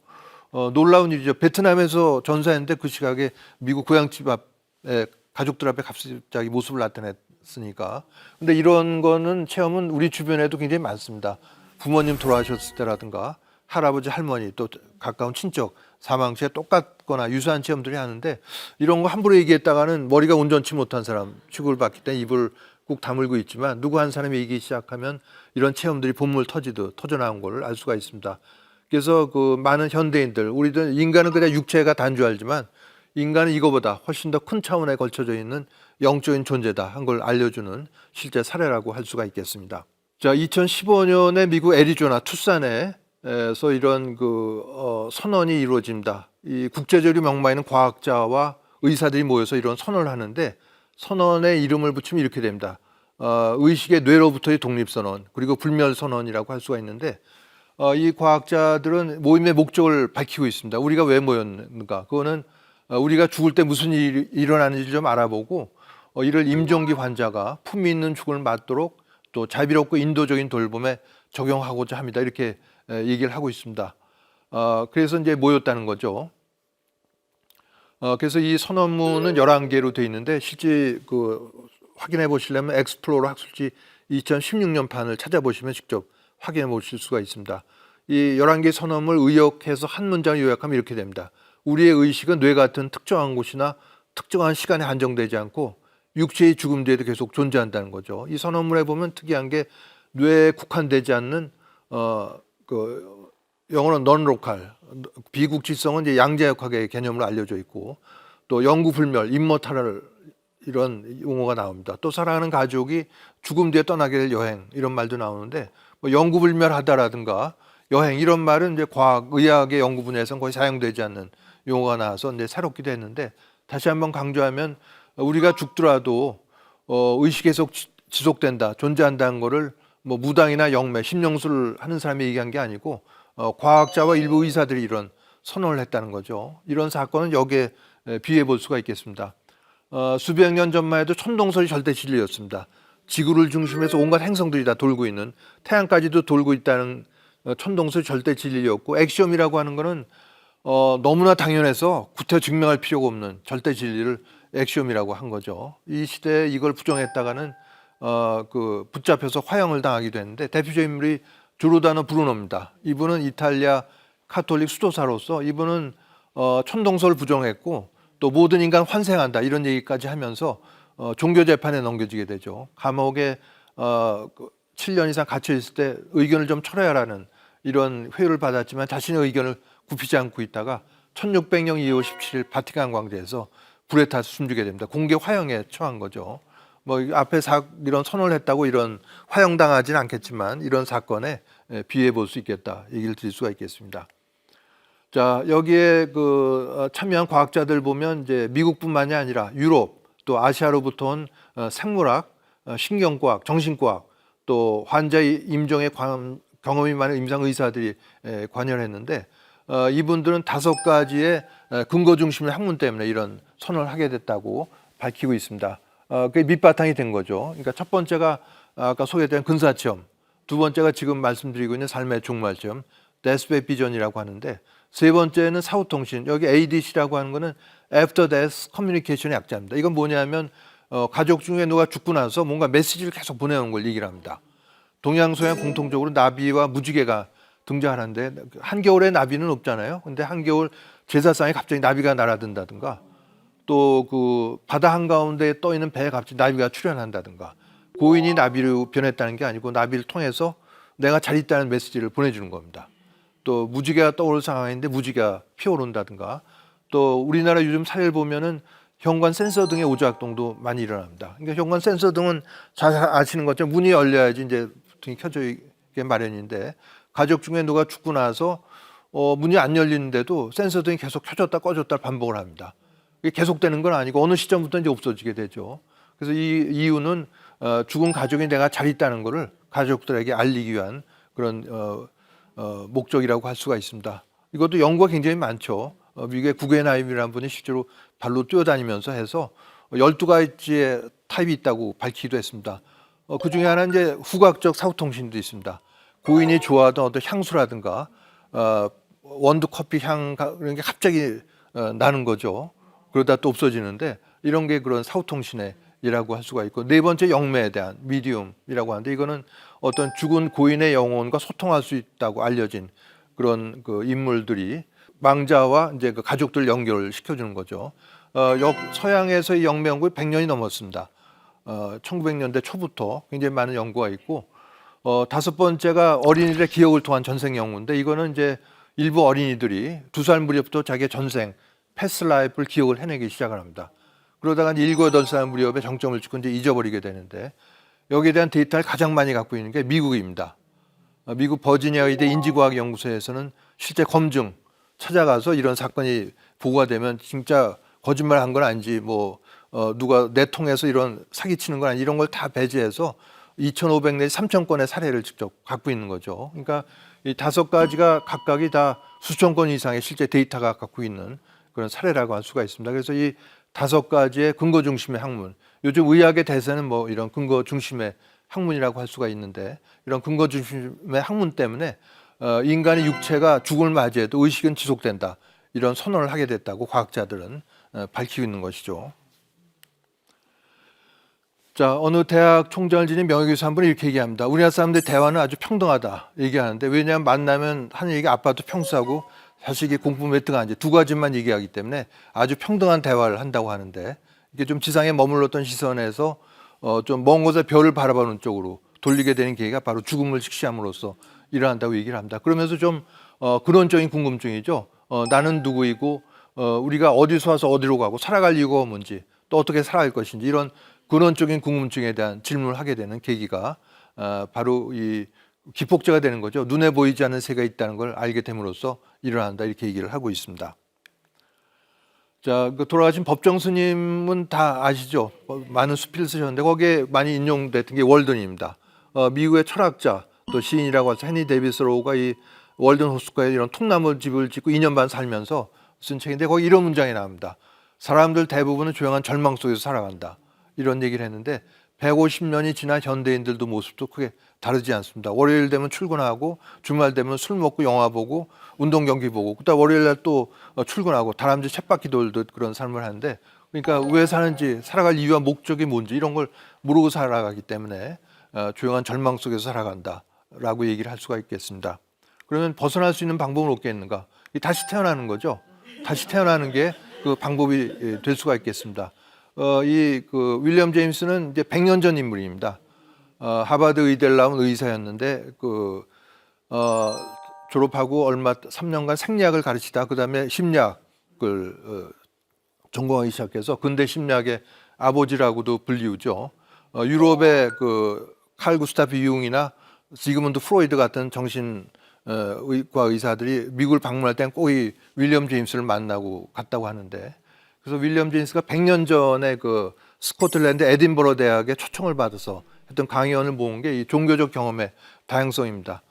놀라운 일이죠. 베트남에서 전사했는데 그 시각에 미국 고향집 앞에 가족들 앞에 갑자기 모습을 나타냈으니까. 근데 이런 거는 체험은 우리 주변에도 굉장히 많습니다. 부모님 돌아가셨을 때라든가 할아버지 할머니 또 가까운 친척 사망 시에 똑같거나 유사한 체험들이 하는데 이런 거 함부로 얘기했다가는 머리가 온전치 못한 사람 취급을 받기 때문에 입을 꾹 다물고 있지만 누구 한 사람이 얘기하기 시작하면 이런 체험들이 본물 터지듯 터져나온 걸 알 수가 있습니다. 그래서 그 많은 현대인들 우리들 인간은 그냥 육체가 단주알지만 인간은 이거보다 훨씬 더 큰 차원에 걸쳐져 있는 영적인 존재다 한 걸 알려주는 실제 사례라고 할 수가 있겠습니다. 자, 2015년에 미국 애리조나 투싼에서 이런 선언이 이루어집니다. 이 국제적으로 명마 있는 과학자와 의사들이 모여서 이런 선언을 하는데 선언에 이름을 붙이면 이렇게 됩니다. 의식의 뇌로부터의 독립선언 그리고 불멸선언이라고 할 수가 있는데 이 과학자들은 모임의 목적을 밝히고 있습니다. 우리가 왜 모였는가? 그거는 우리가 죽을 때 무슨 일이 일어나는지 좀 알아보고 이를 임종기 환자가 품위 있는 죽음을 맞도록 또 자비롭고 인도적인 돌봄에 적용하고자 합니다. 이렇게 얘기를 하고 있습니다. 그래서 이제 모였다는 거죠. 그래서 이 선언문은 11개로 되어 있는데 실제 확인해 보시려면 엑스플로러 학술지 2016년 판을 찾아보시면 직접 확인해 보실 수가 있습니다. 이 11개 선언을 의역해서 한 문장을 요약하면 이렇게 됩니다. 우리의 의식은 뇌 같은 특정한 곳이나 특정한 시간에 한정되지 않고 육체의 죽음 뒤에도 계속 존재한다는 거죠. 이 선언문에 보면 특이한 게 뇌에 국한되지 않는 영어는 non-local, 비국지성은 이제 양자역학의 개념으로 알려져 있고 또 영구불멸, immoral 이런 용어가 나옵니다. 또 사랑하는 가족이 죽음 뒤에 떠나게 될 여행 이런 말도 나오는데 뭐 영구불멸하다라든가 여행 이런 말은 이제 과학, 의학의 연구 분야에서는 거의 사용되지 않는 용어가 나와서 이제 새롭기도 했는데 다시 한번 강조하면 우리가 죽더라도 의식이 계속 지속된다, 존재한다는 거를 뭐 무당이나 영매, 심령술을 하는 사람이 얘기한 게 아니고 과학자와 일부 의사들이 이런 선언을 했다는 거죠. 이런 사건은 여기에 비유해 볼 수가 있겠습니다. 수백 년 전만 해도 천동설이 절대 진리였습니다. 지구를 중심해서 온갖 행성들이 다 돌고 있는, 태양까지도 돌고 있다는 천동설이 절대 진리였고, 엑시옴이라고 하는 거는 너무나 당연해서 구태 증명할 필요가 없는 절대 진리를 엑시옴이라고 한 거죠. 이 시대에 이걸 부정했다가는 붙잡혀서 화형을 당하기도 했는데, 대표적 인물이 조르다노 브루노입니다. 이분은 이탈리아 카톨릭 수도사로서 이분은 천동설을 부정했고, 또 모든 인간 환생한다 이런 얘기까지 하면서 종교 재판에 넘겨지게 되죠. 감옥에 7년 이상 갇혀 있을 때 의견을 좀 철회하라는 이런 회유를 받았지만 자신의 의견을 굽히지 않고 있다가 1600년 2월 17일 바티칸 광장에서 불에 타서 숨지게 됩니다. 공개 화형에 처한 거죠. 뭐 앞에 이런 선언을 했다고 이런 화형당하지는 않겠지만 이런 사건에 비유해 볼 수 있겠다 얘기를 드릴 수가 있겠습니다. 자, 여기에 참여한 과학자들 보면 이제 미국뿐만이 아니라 유럽 또 아시아로부터 온 생물학, 신경과학, 정신과학 또 환자의 임종에 경험이 많은 임상 의사들이 관여를 했는데 이분들은 5가지의 근거 중심의 학문 때문에 이런 선언을 하게 됐다고 밝히고 있습니다. 그게 밑바탕이 된 거죠. 그러니까 첫 번째가 아까 소개된 근사체험, 두 번째가 지금 말씀드리고 있는 삶의 종말체험, 데스베 비전이라고 하는데, 세 번째는 사후통신, 여기 ADC라고 하는 거는 After Death Communication의 약자입니다. 이건 뭐냐면 가족 중에 누가 죽고 나서 뭔가 메시지를 계속 보내는 걸 얘기를 합니다. 동양서양 공통적으로 나비와 무지개가 등장하는데 한겨울에 나비는 없잖아요. 근데 한겨울 제사상에 갑자기 나비가 날아든다든가 또 바다 한가운데 떠 있는 배에 갑자기 나비가 출현한다든가, 고인이 나비로 변했다는 게 아니고 나비를 통해서 내가 잘 있다는 메시지를 보내주는 겁니다. 또 무지개가 떠오를 상황인데 무지개가 피어오른다든가, 또 우리나라 요즘 사례를 보면은 현관 센서 등의 오작동도 많이 일어납니다. 그러니까 현관 센서 등은 잘 아시는 것처럼 문이 열려야지 이제 등이 켜져 있게 마련인데, 가족 중에 누가 죽고 나서 문이 안 열리는데도 센서 등이 계속 켜졌다 꺼졌다 반복을 합니다. 이게 계속되는 건 아니고 어느 시점부터 이제 없어지게 되죠. 그래서 이 이유는 죽은 가족이 내가 잘 있다는 것을 가족들에게 알리기 위한 그런 목적이라고 할 수가 있습니다. 이것도 연구가 굉장히 많죠. 미국의 구겐하임이라는 분이 실제로 발로 뛰어다니면서 해서 12가지의 타입이 있다고 밝히기도 했습니다. 그 중에 하나는 이제 후각적 사후통신도 있습니다. 고인이 좋아하던 어떤 향수라든가 원두 커피 향 그런 게 갑자기 나는 거죠. 그러다 또 없어지는데, 이런 게 그런 사후통신의 이라고 할 수가 있고, 네 번째 영매에 대한 미디움이라고 하는데, 이거는 어떤 죽은 고인의 영혼과 소통할 수 있다고 알려진 그런 인물들이 망자와 이제 가족들 연결을 시켜주는 거죠. 서양에서의 영매 연구가 100년이 넘었습니다. 1900년대 초부터 굉장히 많은 연구가 있고, 5번째가 어린이들의 기억을 통한 전생 연구인데, 이거는 이제 일부 어린이들이 2살 무렵부터 자기의 전생 패스트 라이프를 기억을 해내기 시작을 합니다. 그러다가 이제 7, 8살 무렵에 정점을 찍고 이제 잊어버리게 되는데, 여기에 대한 데이터를 가장 많이 갖고 있는 게 미국입니다. 미국 버지니아 의대 인지과학연구소에서는 실제 검증 찾아가서 이런 사건이 보고가 되면 진짜 거짓말 한 건 아닌지, 누가 내통해서 이런 사기치는 건 아닌지, 이런 걸 다 배제해서 2,500 내지 3,000건의 사례를 직접 갖고 있는 거죠. 그러니까 이 5가지가 각각이 다 수천 건 이상의 실제 데이터가 갖고 있는 그런 사례라고 할 수가 있습니다. 그래서 이 5가지의 근거 중심의 학문, 요즘 의학의 대세는 이런 근거 중심의 학문이라고 할 수가 있는데, 이런 근거 중심의 학문 때문에 인간의 육체가 죽음을 맞이해도 의식은 지속된다, 이런 선언을 하게 됐다고 과학자들은 밝히고 있는 것이죠. 자, 어느 대학 총장을 지닌 명예교수 한 분이 이렇게 얘기합니다. 우리나라 사람들 대화는 아주 평등하다 얘기하는데, 왜냐하면 만나면 하는 얘기가 아빠도 평수하고 자식이 공부 몇 등 하는지 2가지만 얘기하기 때문에 아주 평등한 대화를 한다고 하는데, 이게 좀 지상에 머물렀던 시선에서 좀 먼 곳에 별을 바라보는 쪽으로 돌리게 되는 계기가 바로 죽음을 직시함으로써 일어난다고 얘기를 합니다. 그러면서 좀 근원적인 궁금증이죠. 나는 누구이고 우리가 어디서 와서 어디로 가고 살아갈 이유가 뭔지, 또 어떻게 살아갈 것인지, 이런 근원적인 궁금증에 대한 질문을 하게 되는 계기가 바로 이 기폭제가 되는 거죠. 눈에 보이지 않는 세계가 있다는 걸 알게 됨으로써 일어난다, 이렇게 얘기를 하고 있습니다. 자, 그 돌아가신 법정 스님은 다 아시죠? 많은 수필 쓰셨는데 거기에 많이 인용됐던 게 월든입니다. 미국의 철학자 또 시인이라고 해서 헤니 데이비스 로우가 이 월든 호스코에 이런 통나무 집을 짓고 2년 반 살면서 쓴 책인데 거기 이런 문장이 나옵니다. 사람들 대부분은 조용한 절망 속에서 살아간다. 이런 얘기를 했는데 150년이 지난 현대인들도 모습도 크게 다르지 않습니다. 월요일 되면 출근하고 주말 되면 술 먹고 영화 보고 운동 경기 보고 그다음 월요일 날 또 출근하고 다람쥐 쳇바퀴 돌듯 그런 삶을 하는데 그러니까 왜 사는지 살아갈 이유와 목적이 뭔지 이런 걸 모르고 살아가기 때문에 조용한 절망 속에서 살아간다라고 얘기를 할 수가 있겠습니다. 그러면 벗어날 수 있는 방법은 없겠는가? 다시 태어나는 거죠. 다시 태어나는 게 그 방법이 될 수가 있겠습니다. 이 그 윌리엄 제임스는 이제 100년 전 인물입니다. 하버드 의대를 나온 의사였는데 졸업하고 얼마 3년간 생리학을 가르치다 그다음에 심리학을 전공하기 시작해서 근대 심리학의 아버지라고도 불리우죠. 유럽의 칼 구스타프 융이나 지그문드 프로이드 같은 정신과 의사들이 미국을 방문할 땐 꼭 이 윌리엄 제임스를 만나고 갔다고 하는데 그래서 윌리엄 제임스가 100년 전에 스코틀랜드 에딘버러 대학에 초청을 받아서 했던 강의원을 모은 게 이 종교적 경험의 다양성입니다.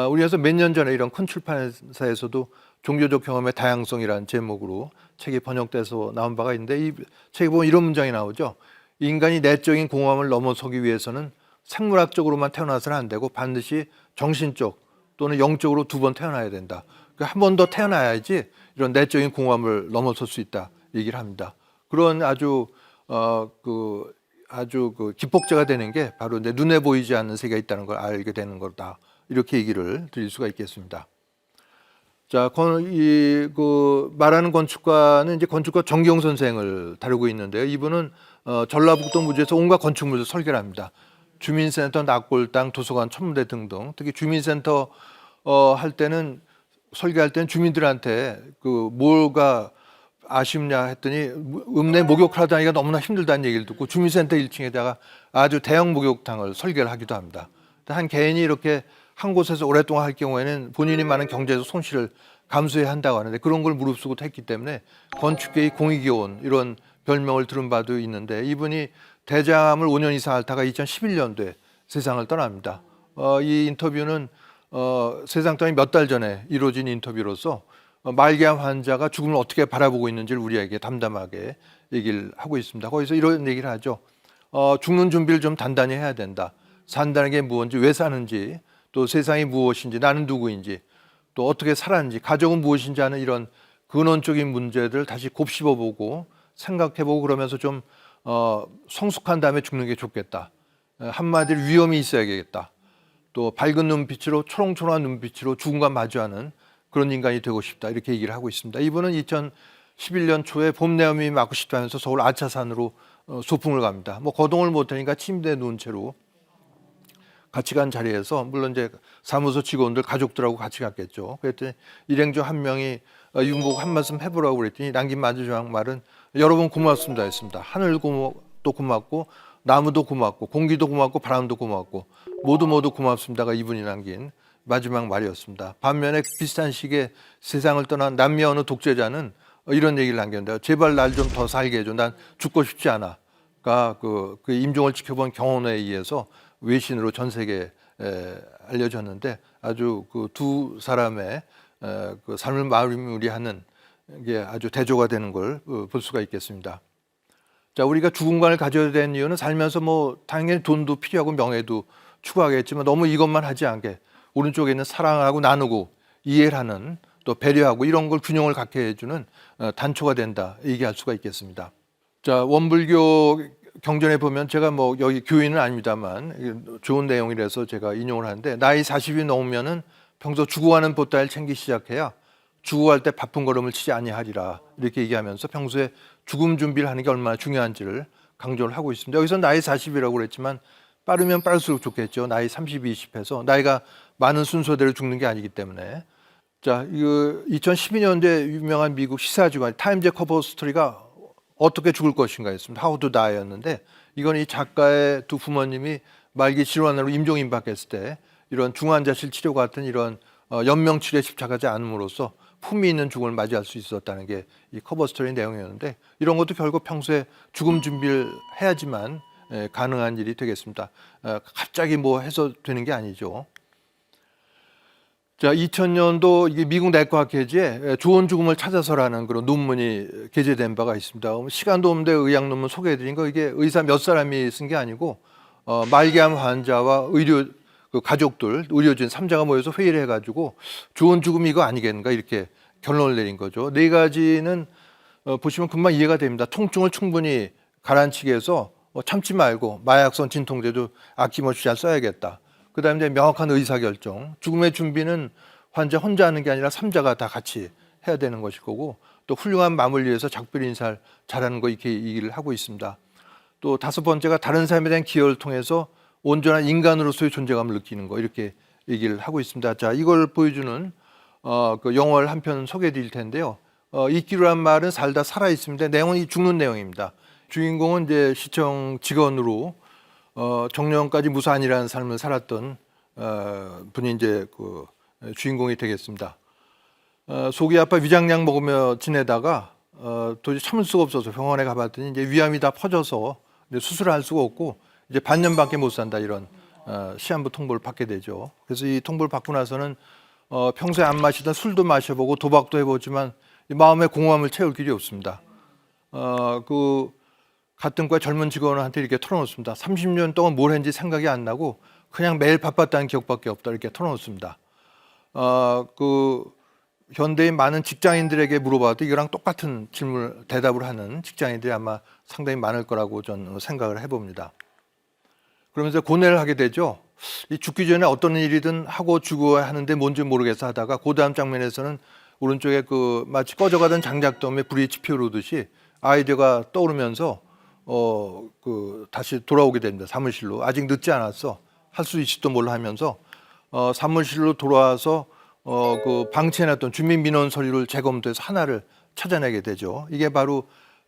우리에서 몇 년 전에 이런 큰 출판사에서도 종교적 경험의 다양성이라는 제목으로 책이 번역돼서 나온 바가 있는데 이 책에 보면 이런 문장이 나오죠. 인간이 내적인 공허함을 넘어서기 위해서는 생물학적으로만 태어나서는 안 되고 반드시 정신적 또는 영적으로 2번 태어나야 된다. 그러니까 한 번 더 태어나야지 이런 내적인 공허함을 넘어설 수 있다 얘기를 합니다. 그런 아주 기폭제가 되는 게 바로 이제 눈에 보이지 않는 세계가 있다는 걸 알게 되는 거다. 이렇게 얘기를 드릴 수가 있겠습니다. 자, 말하는 건축가는 이제 건축가 정기용 선생을 다루고 있는데요. 이분은 전라북도 무주에서 온갖 건축물을 설계를 합니다. 주민센터, 낙골당, 도서관, 천문대 등등. 특히 주민센터 설계할 때는 주민들한테 뭐가 아쉽냐 했더니 읍내 목욕하러 다니기가 너무나 힘들다는 얘기를 듣고 주민센터 1층에다가 아주 대형 목욕탕을 설계를 하기도 합니다. 한 개인이 이렇게 한 곳에서 오랫동안 할 경우에는 본인이 많은 경제적 손실을 감수해야 한다고 하는데 그런 걸 무릅쓰고 했기 때문에 건축계의 공익이온 이런 별명을 들은 바도 있는데 이분이 대장암을 5년 이상 앓다가 2011년도에 세상을 떠납니다. 이 인터뷰는 세상 떠나기 몇 달 전에 이루어진 인터뷰로서 말기암 환자가 죽음을 어떻게 바라보고 있는지를 우리에게 담담하게 얘기를 하고 있습니다. 거기서 이런 얘기를 하죠. 죽는 준비를 좀 단단히 해야 된다. 산다는 게 무엇인지, 왜 사는지, 또 세상이 무엇인지, 나는 누구인지, 또 어떻게 살았는지, 가족은 무엇인지 하는 이런 근원적인 문제들을 다시 곱씹어보고 생각해보고 그러면서 좀 성숙한 다음에 죽는 게 좋겠다. 한마디로 위험이 있어야겠다. 또 밝은 눈빛으로 초롱초롱한 눈빛으로 죽음과 마주하는 그런 인간이 되고 싶다. 이렇게 얘기를 하고 있습니다. 이분은 2011년 초에 봄내음이 맞고 싶다면서 서울 아차산으로 소풍을 갑니다. 거동을 못하니까 침대에 누운 채로 같이 간 자리에서 물론 이제 사무소 직원들 가족들하고 같이 갔겠죠. 그랬더니 일행중 한 명이 윤복 한 말씀 해보라고 그랬더니 남긴 마지막 말은 여러분 고맙습니다 했습니다. 하늘도 고맙고 나무도 고맙고 공기도 고맙고 바람도 고맙고 모두 고맙습니다가 이분이 남긴 마지막 말이었습니다. 반면에 비슷한 시기에 세상을 떠난 남미 어느 독재자는 이런 얘기를 남겼는데요. 제발 날 좀 더 살게 해줘. 난 죽고 싶지 않아. 그 임종을 지켜본 경험에 의해서 외신으로 전 세계에 알려졌는데 아주 두 사람의 그 삶을 마무리하는 게 아주 대조가 되는 걸 볼 수가 있겠습니다. 자, 우리가 죽음관을 가져야 되는 이유는 살면서 당연히 돈도 필요하고 명예도 추구하겠지만 너무 이것만 하지 않게 오른쪽에 있는 사랑하고 나누고 이해를 하는 또 배려하고 이런 걸 균형을 갖게 해주는 단초가 된다 얘기할 수가 있겠습니다. 자, 원불교 경전에 보면 제가 여기 교인은 아닙니다만 좋은 내용이라서 제가 인용을 하는데 나이 40이 넘으면은 평소 죽어가는 보따리를 챙기기 시작해야 죽어갈 때 바쁜 걸음을 치지 아니하리라 이렇게 얘기하면서 평소에 죽음 준비를 하는 게 얼마나 중요한지를 강조를 하고 있습니다. 여기서 나이 40이라고 그랬지만 빠르면 빠를수록 좋겠죠. 나이 30, 20해서 나이가 많은 순서대로 죽는 게 아니기 때문에. 자, 2012년도에 유명한 미국 시사주간 타임즈 커버 스토리가 어떻게 죽을 것인가 였습니다. How to Die였는데 이건 이 작가의 두 부모님이 말기 질환으로 임종임박했을 때 이런 중환자실 치료 같은 이런 연명 치료에 집착하지 않음으로써 품위 있는 죽음을 맞이할 수 있었다는 게 이 커버 스토리 내용이었는데, 이런 것도 결국 평소에 죽음 준비를 해야지만 가능한 일이 되겠습니다. 갑자기 뭐 해서 되는 게 아니죠. 자, 2000년도 이게 미국 내과학회지에 좋은 죽음을 찾아서라는 그런 논문이 게재된 바가 있습니다. 시간도 없는데 의학 논문 소개해드린 거, 이게 의사 몇 사람이 쓴 게 아니고 말기암 환자와 의료 그 가족들, 의료진 3자가 모여서 회의를 해가지고 좋은 죽음이 이거 아니겠는가 이렇게 결론을 내린 거죠. 네 가지는 보시면 금방 이해가 됩니다. 통증을 충분히 가라앉히기 위해서 참지 말고 마약성 진통제도 아낌없이 잘 써야겠다. 그다음에 이제 명확한 의사결정, 죽음의 준비는 환자 혼자 하는 게 아니라 3자가 다 같이 해야 되는 것일 거고, 또 훌륭한 마무리를 위해서 작별 인사를 잘하는 거, 이렇게 얘기를 하고 있습니다. 또 다섯 번째가 다른 사람에 대한 기여를 통해서 온전한 인간으로서의 존재감을 느끼는 거, 이렇게 얘기를 하고 있습니다. 자, 이걸 보여주는 그 영화를 한 편 소개해 드릴 텐데요. 잊기로란 말은 살다 살아 있습니다. 내용은 이 죽는 내용입니다. 주인공은 이제 시청 직원으로 정년까지 무사안이라는 삶을 살았던 분이 이제 그 주인공이 되겠습니다. 속이 아파 위장약 먹으며 지내다가 도저히 참을 수가 없어서 병원에 가봤더니 이제 위암이 다 퍼져서 이제 수술을 할 수가 없고 이제 반년밖에 못 산다, 이런 시한부 통보를 받게 되죠. 그래서 이 통보를 받고 나서는 평소에 안 마시던 술도 마셔보고 도박도 해보지만 마음의 공허함을 채울 길이 없습니다. 그 같은 과 젊은 직원한테 이렇게 털어놓습니다. 30년 동안 뭘 했는지 생각이 안 나고 그냥 매일 바빴다는 기억밖에 없다, 이렇게 털어놓습니다. 그 현대인 많은 직장인들에게 물어봐도 이거랑 똑같은 질문을 대답을 하는 직장인들이 아마 상당히 많을 거라고 저는 생각을 해봅니다. 그러면서 고뇌를 하게 되죠. 이 죽기 전에 어떤 일이든 하고 죽어야 하는데 뭔지 모르겠어 하다가 그 다음 장면에서는 오른쪽에 그 마치 꺼져가던 장작돔에 불이 지피오르듯이 아이디어가 떠오르면서 다시 돌아오게 됩니다. 사무실로. 아직 늦지 않았어, 할 수 있을지도 몰라 하면서 사무실로 돌아와서 그 방치해놨던 주민민원 서류를 재검토해서 하나를 찾아내게 되죠. 이게 바로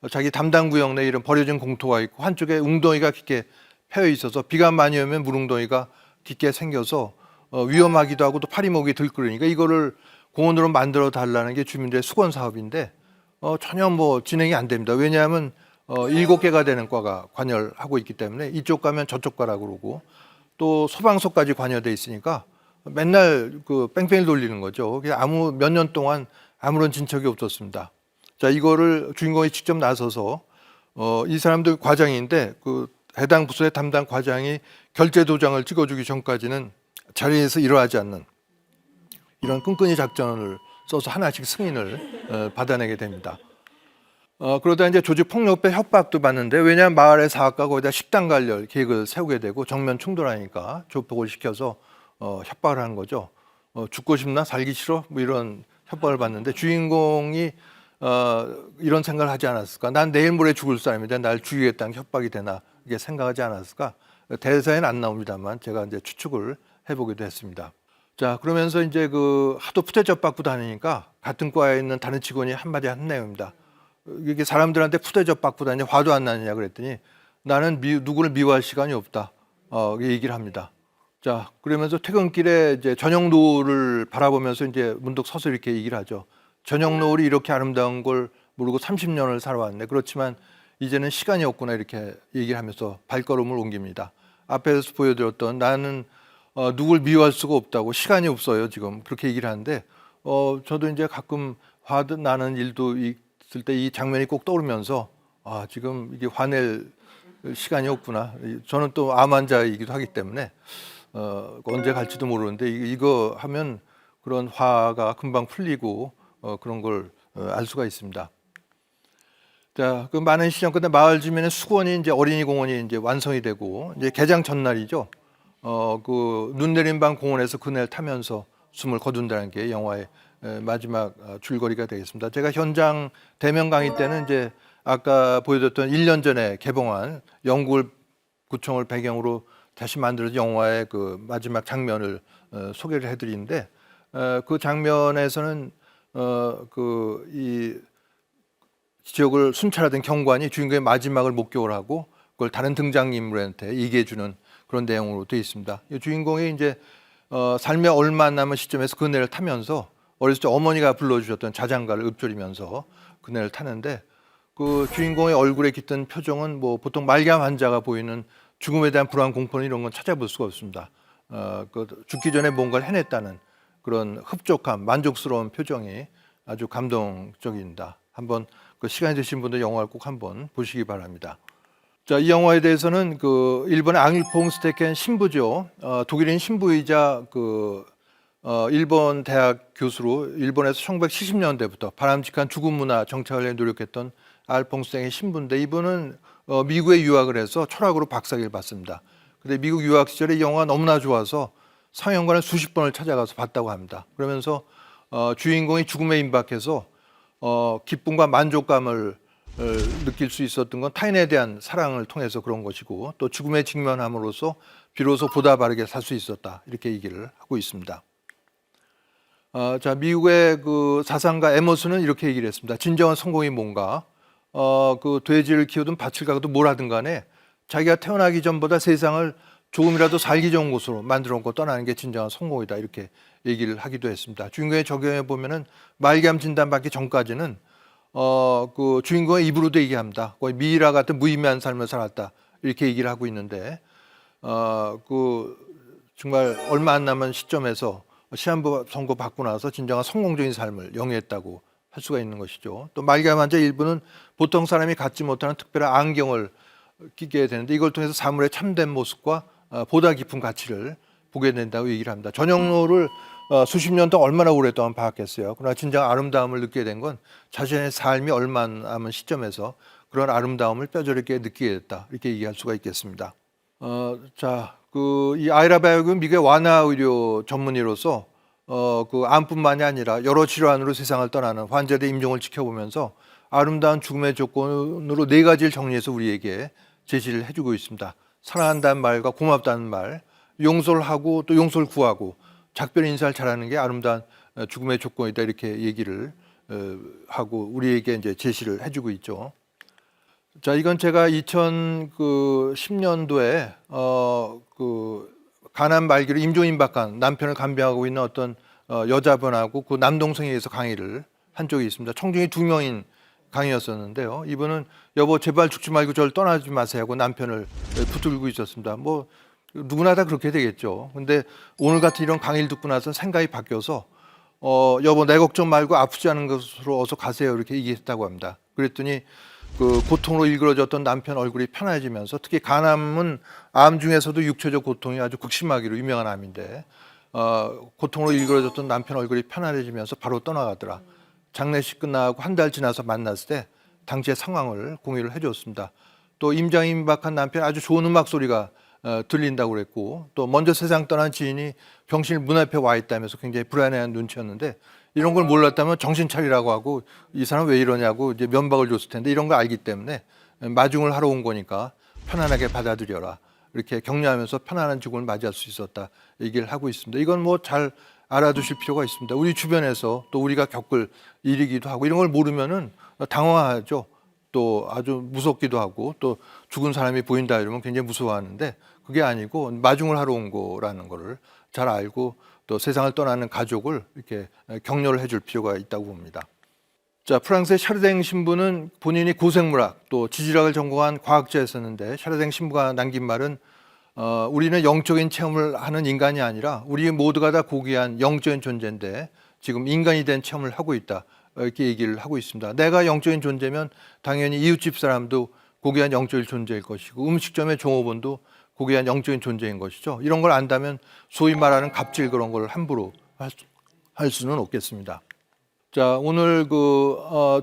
자기 담당 구역 내에 이런 버려진 공터가 있고 한쪽에 웅덩이가 깊게 패여 있어서 비가 많이 오면 물웅덩이가 깊게 생겨서 위험하기도 하고 또 파리목이 들끓으니까 이거를 공원으로 만들어 달라는 게 주민들의 수건 사업인데 전혀 뭐 진행이 안 됩니다. 왜냐하면 7개가 되는 과가 관여하고 있기 때문에 이쪽 가면 저쪽 가라고 그러고, 또 소방서까지 관여돼 있으니까 맨날 그 뺑뺑이를 돌리는 거죠. 아무 몇 년 동안 아무런 진척이 없었습니다. 자, 이거를 주인공이 직접 나서서 이 사람들 과장인데 그 해당 부서의 담당 과장이 결제 도장을 찍어주기 전까지는 자리에서 일어나지 않는 이런 끈끈이 작전을 써서 하나씩 승인을 받아내게 됩니다. 그러다 이제 조직 폭력배 협박도 받는데, 왜냐하면 마을의 사학과 거기다 식당 관련 계획을 세우게 되고 정면 충돌하니까 조폭을 시켜서 협박을 하는 거죠. 죽고 싶나, 살기 싫어, 뭐 이런 협박을 받는데 주인공이 이런 생각을 하지 않았을까? 난 내일 모레 죽을 사람인데 날 죽이겠다는 협박이 되나, 이게 생각하지 않았을까? 대사에는 안 나옵니다만 제가 이제 추측을 해보기도 했습니다. 자, 그러면서 이제 그 하도 푸대접 받고 다니니까 같은 과에 있는 다른 직원이 한마디 한 내용입니다. 이게 사람들한테 푸대접 받고 다니냐, 화도 안 나느냐 그랬더니 나는 누구를 미워할 시간이 없다, 얘기를 합니다. 자, 그러면서 퇴근길에 이제 저녁 노을을 바라보면서 이제 문득 서서 이렇게 얘기를 하죠. 저녁 노을이 이렇게 아름다운 걸 모르고 30년을 살아왔네. 그렇지만 이제는 시간이 없구나, 이렇게 얘기를 하면서 발걸음을 옮깁니다. 앞에서 보여드렸던 나는 누굴 미워할 수가 없다고, 시간이 없어요 지금, 그렇게 얘기를 하는데 저도 이제 가끔 화 나는 일도 있을 때 이 장면이 꼭 떠오르면서 지금 이게 화낼 시간이 없구나. 저는 또 암 환자이기도 하기 때문에 언제 갈지도 모르는데 이거 하면 그런 화가 금방 풀리고 그런 걸 알 수가 있습니다. 자, 그 많은 시정 끝에 마을 주민의 수건이 이제 어린이 공원이 이제 완성이 되고 이제 개장 전날이죠. 그 눈 내린 밤 공원에서 그네를 타면서 숨을 거둔다는 게 영화의 마지막 줄거리가 되겠습니다. 제가 현장 대면 강의 때는 이제 아까 보여드렸던 1년 전에 개봉한 영구구청을 배경으로 다시 만들어진 영화의 그 마지막 장면을 소개를 해드리는데, 그 장면에서는 그 이 지역을 순찰하던 경관이 주인공의 마지막을 목격을 하고 그걸 다른 등장인물한테 얘기해주는 그런 내용으로 되어 있습니다. 이 주인공이 이제 삶에 얼마 안 남은 시점에서 그네를 타면서 어렸을 때 어머니가 불러주셨던 자장가를 읊조리면서 그네를 타는데 그 주인공의 얼굴에 깃든 표정은 뭐 보통 말기암 환자가 보이는 죽음에 대한 불안 공포는 이런 건 찾아볼 수가 없습니다. 그 죽기 전에 뭔가를 해냈다는 그런 흡족함, 만족스러운 표정이 아주 감동적입니다. 한번 그 시간이 되신 분들 영화를 꼭 한번 보시기 바랍니다. 자, 이 영화에 대해서는 그 일본의 앙일퐁스테켄 신부죠. 독일인 신부이자 일본 대학 교수로 일본에서 1970년대부터 바람직한 죽음 문화 정착을 위해 노력했던 알퐁스테켄 신부인데 이분은 미국에 유학을 해서 철학으로 박사학위를 받습니다. 근데 미국 유학 시절에 이 영화가 너무나 좋아서 상영관을 수십 번을 찾아가서 봤다고 합니다. 그러면서 주인공이 죽음에 임박해서 기쁨과 만족감을 느낄 수 있었던 건 타인에 대한 사랑을 통해서 그런 것이고 또 죽음에 직면함으로써 비로소 보다 바르게 살 수 있었다 이렇게 얘기를 하고 있습니다. 자, 미국의 그 사상가 에머슨은 이렇게 얘기를 했습니다. 진정한 성공이 뭔가 그 돼지를 키우든 밭을 가든 뭘 하든 간에 자기가 태어나기 전보다 세상을 조금이라도 살기 좋은 곳으로 만들어 놓고 떠나는 게 진정한 성공이다 이렇게 얘기를 하기도 했습니다. 주인공의 적용해 보면은 말기암 진단 받기 전까지는 그 주인공의 입으로도 얘기합니다. 거의 미이라 같은 무의미한 삶을 살았다 이렇게 얘기를 하고 있는데 그 정말 얼마 안 남은 시점에서 시한부 선고 받고 나서 진정한 성공적인 삶을 영위했다고 할 수가 있는 것이죠. 또 말기암 환자 일부는 보통 사람이 갖지 못하는 특별한 안경을 끼게 되는데 이걸 통해서 사물의 참된 모습과 보다 깊은 가치를 보게 된다고 얘기를 합니다. 전영로를 수십 년 동안 얼마나 오랫동안 봐왔겠어요. 그러나 진정 아름다움을 느끼게 된 건 자신의 삶이 얼마 남은 시점에서 그런 아름다움을 뼈저리게 느끼게 됐다. 이렇게 얘기할 수가 있겠습니다. 자, 이 아이라 바이오는 미국의 완화 의료 전문의로서 그 암뿐만이 아니라 여러 질환으로 세상을 떠나는 환자들의 임종을 지켜보면서 아름다운 죽음의 조건으로 네 가지를 정리해서 우리에게 제시를 해주고 있습니다. 사랑한다는 말과 고맙다는 말, 용서를 하고 또 용서를 구하고 작별 인사를 잘하는 게 아름다운 죽음의 조건이다 이렇게 얘기를 하고 우리에게 이제 제시를 해주고 있죠. 자, 이건 제가 2010년도에 가난 말기로 임종임박한 남편을 간병하고 있는 어떤 여자분하고 그 남동생에 의해서 강의를 한 적이 있습니다. 총중이 2명인 강의였었는데요. 이분은 여보 제발 죽지 말고 저를 떠나지 마세요 하고 남편을 붙들고 있었습니다. 뭐 누구나 다 그렇게 되겠죠. 근데 오늘 같은 이런 강의를 듣고 나서 생각이 바뀌어서 여보 내 걱정 말고 아프지 않은 것으로 어서 가세요 이렇게 얘기했다고 합니다. 그랬더니 그 고통으로 일그러졌던 남편 얼굴이 편해지면서 특히 간암은 암 중에서도 육체적 고통이 아주 극심하기로 유명한 암인데 고통으로 일그러졌던 남편 얼굴이 편안해지면서 바로 떠나가더라. 장례식 끝나고 한 달 지나서 만났을 때 당시의 상황을 공유를 해줬습니다. 또 임장임박한 남편 아주 좋은 음악 소리가 들린다고 그랬고 또 먼저 세상 떠난 지인이 병실 문 앞에 와 있다면서 굉장히 불안해한 눈치였는데 이런 걸 몰랐다면 정신 차리라고 하고 이 사람 왜 이러냐고 이제 면박을 줬을 텐데 이런 걸 알기 때문에 마중을 하러 온 거니까 편안하게 받아들여라 이렇게 격려하면서 편안한 죽음을 맞이할 수 있었다 얘기를 하고 있습니다. 이건 뭐 잘 알아두실 필요가 있습니다. 우리 주변에서 또 우리가 겪을 일이기도 하고 이런 걸 모르면은 당황하죠. 또 아주 무섭기도 하고 또 죽은 사람이 보인다 이러면 굉장히 무서워하는데 그게 아니고 마중을 하러 온 거라는 거를 잘 알고 또 세상을 떠나는 가족을 이렇게 격려를 해줄 필요가 있다고 봅니다. 자, 프랑스의 샤르댕 신부는 본인이 고생물학 또 지질학을 전공한 과학자였었는데 샤르댕 신부가 남긴 말은 우리는 영적인 체험을 하는 인간이 아니라 우리 모두가 다 고귀한 영적인 존재인데 지금 인간이 된 체험을 하고 있다. 이렇게 얘기를 하고 있습니다. 내가 영적인 존재면 당연히 이웃집 사람도 고귀한 영적인 존재일 것이고 음식점의 종업원도 고귀한 영적인 존재인 것이죠. 이런 걸 안다면 소위 말하는 갑질 그런 걸 함부로 할 수는 없겠습니다. 자, 오늘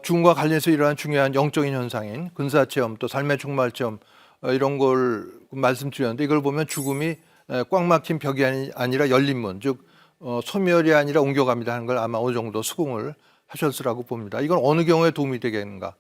죽음과 관련해서 일어난 중요한 영적인 현상인 근사체험 또 삶의 종말체험 이런 걸 말씀드렸는데 이걸 보면 죽음이 꽉 막힌 벽이 아니라 열린 문, 즉 소멸이 아니라 옮겨갑니다 하는 걸 아마 어느 정도 수긍을 하셨으라고 봅니다. 이건 어느 경우에 도움이 되겠는가?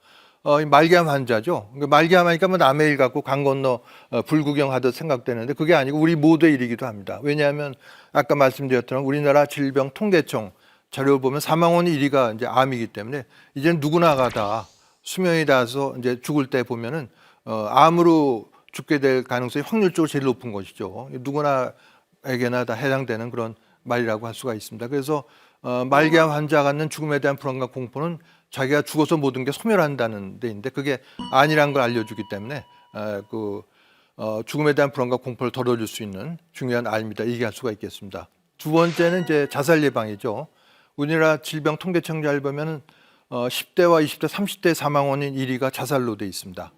말기암 환자죠. 말기암 하니까 뭐 남의 일 갖고 강 건너 불구경하듯 생각되는데 그게 아니고 우리 모두의 일이기도 합니다. 왜냐하면 아까 말씀드렸던 우리나라 질병통계청 자료를 보면 사망원이 1위가 이제 암이기 때문에 이제는 누구나가 다 수명이 닿아서 이제 죽을 때 보면은 암으로 죽게 될 가능성이 확률적으로 제일 높은 것이죠. 누구나에게나 다 해당되는 그런 말이라고 할 수가 있습니다. 그래서 말기암 환자가 갖는 죽음에 대한 불안과 공포는 자기가 죽어서 모든 게 소멸한다는 데인데 그게 아니란 걸 알려주기 때문에 죽음에 대한 불안과 공포를 덜어줄 수 있는 중요한 알입니다. 얘기할 수가 있겠습니다. 두 번째는 이제 자살 예방이죠. 우리나라 질병통계청자를 보면은 10대와 20대, 30대 사망 원인 1위가 자살로 돼 있습니다.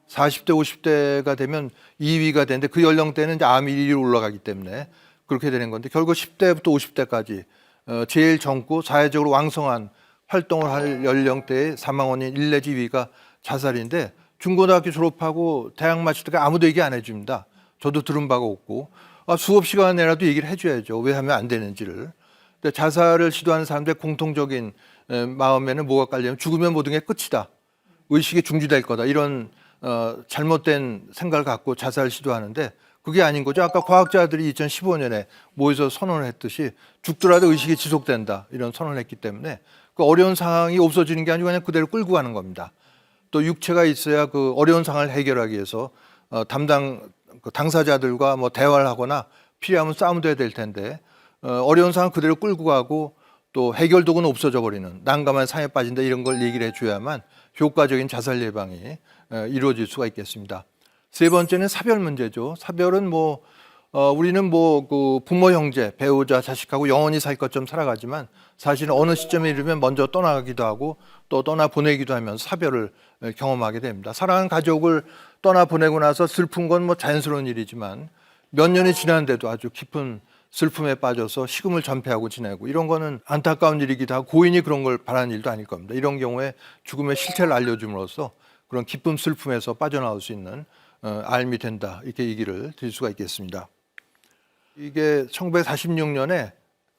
40대, 50대가 되면 2위가 되는데 그 연령대는 이제 암이 1위로 올라가기 때문에 그렇게 되는 건데 결국 10대부터 50대까지 제일 젊고 사회적으로 왕성한 활동을 할 연령대의 사망 원인 1 내지 2위가 자살인데 중고등학교 졸업하고 대학 마칠 때가 아무도 얘기 안 해줍니다. 저도 들은 바가 없고 수업 시간에라도 얘기를 해줘야죠. 왜 하면 안 되는지를. 근데 자살을 시도하는 사람들의 공통적인 마음에는 뭐가 깔리냐면 죽으면 모든 게 끝이다. 의식이 중지될 거다. 이런 잘못된 생각을 갖고 자살을 시도하는데 그게 아닌 거죠. 아까 과학자들이 2015년에 모여서 선언을 했듯이 죽더라도 의식이 지속된다. 이런 선언을 했기 때문에 그 어려운 상황이 없어지는 게 아니고 그냥 그대로 끌고 가는 겁니다. 또 육체가 있어야 그 어려운 상황을 해결하기 위해서 당사자들과 뭐 대화를 하거나 필요하면 싸움도 해야 될 텐데 어려운 상황 그대로 끌고 가고 또 해결 도구는 없어져 버리는 난감한 상황에 빠진다 이런 걸 얘기를 해줘야만 효과적인 자살 예방이 이루어질 수가 있겠습니다. 세 번째는 사별 문제죠. 사별은 우리는 그 부모, 형제, 배우자, 자식하고 영원히 살 것처럼 살아가지만 사실은 어느 시점에 이르면 먼저 떠나가기도 하고 또 떠나 보내기도 하면서 사별을 경험하게 됩니다. 사랑하는 가족을 떠나 보내고 나서 슬픈 건 자연스러운 일이지만 몇 년이 지났는데도 아주 깊은 슬픔에 빠져서 식음을 전폐하고 지내고 이런 거는 안타까운 일이기도 하고 고인이 그런 걸 바라는 일도 아닐 겁니다. 이런 경우에 죽음의 실체를 알려줌으로써 그런 기쁨 슬픔에서 빠져나올 수 있는 알미 된다 이렇게 얘기를 드릴 수가 있겠습니다. 이게 1946년에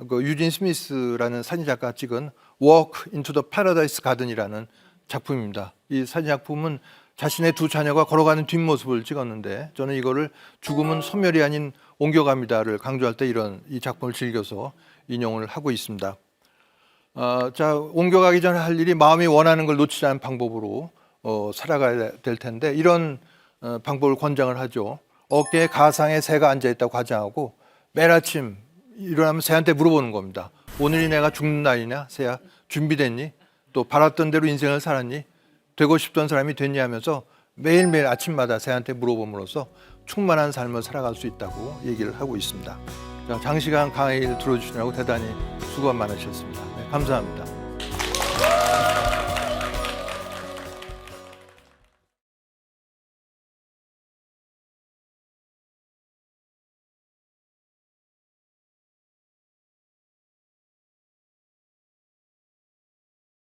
그 유진 스미스라는 사진 작가가 찍은 Walk into the Paradise Garden이라는 작품입니다. 이 사진 작품은 자신의 두 자녀가 걸어가는 뒷모습을 찍었는데 저는 이거를 죽음은 소멸이 아닌 옮겨갑니다를 강조할 때 이 작품을 즐겨서 인용을 하고 있습니다. 옮겨가기 전에 할 일이 마음이 원하는 걸 놓치지 않는 방법으로 살아가야 될 텐데 이런 방법을 권장을 하죠. 어깨에 가상의 새가 앉아있다고 가정하고 매일 아침 일어나면 새한테 물어보는 겁니다. 오늘이 내가 죽는 날이냐 새야 준비됐니? 또 바랐던 대로 인생을 살았니? 되고 싶던 사람이 됐니? 하면서 매일매일 아침마다 새한테 물어봄으로써 충만한 삶을 살아갈 수 있다고 얘기를 하고 있습니다. 장시간 강의를 들어주시느라고 대단히 수고 많으셨습니다. 감사합니다.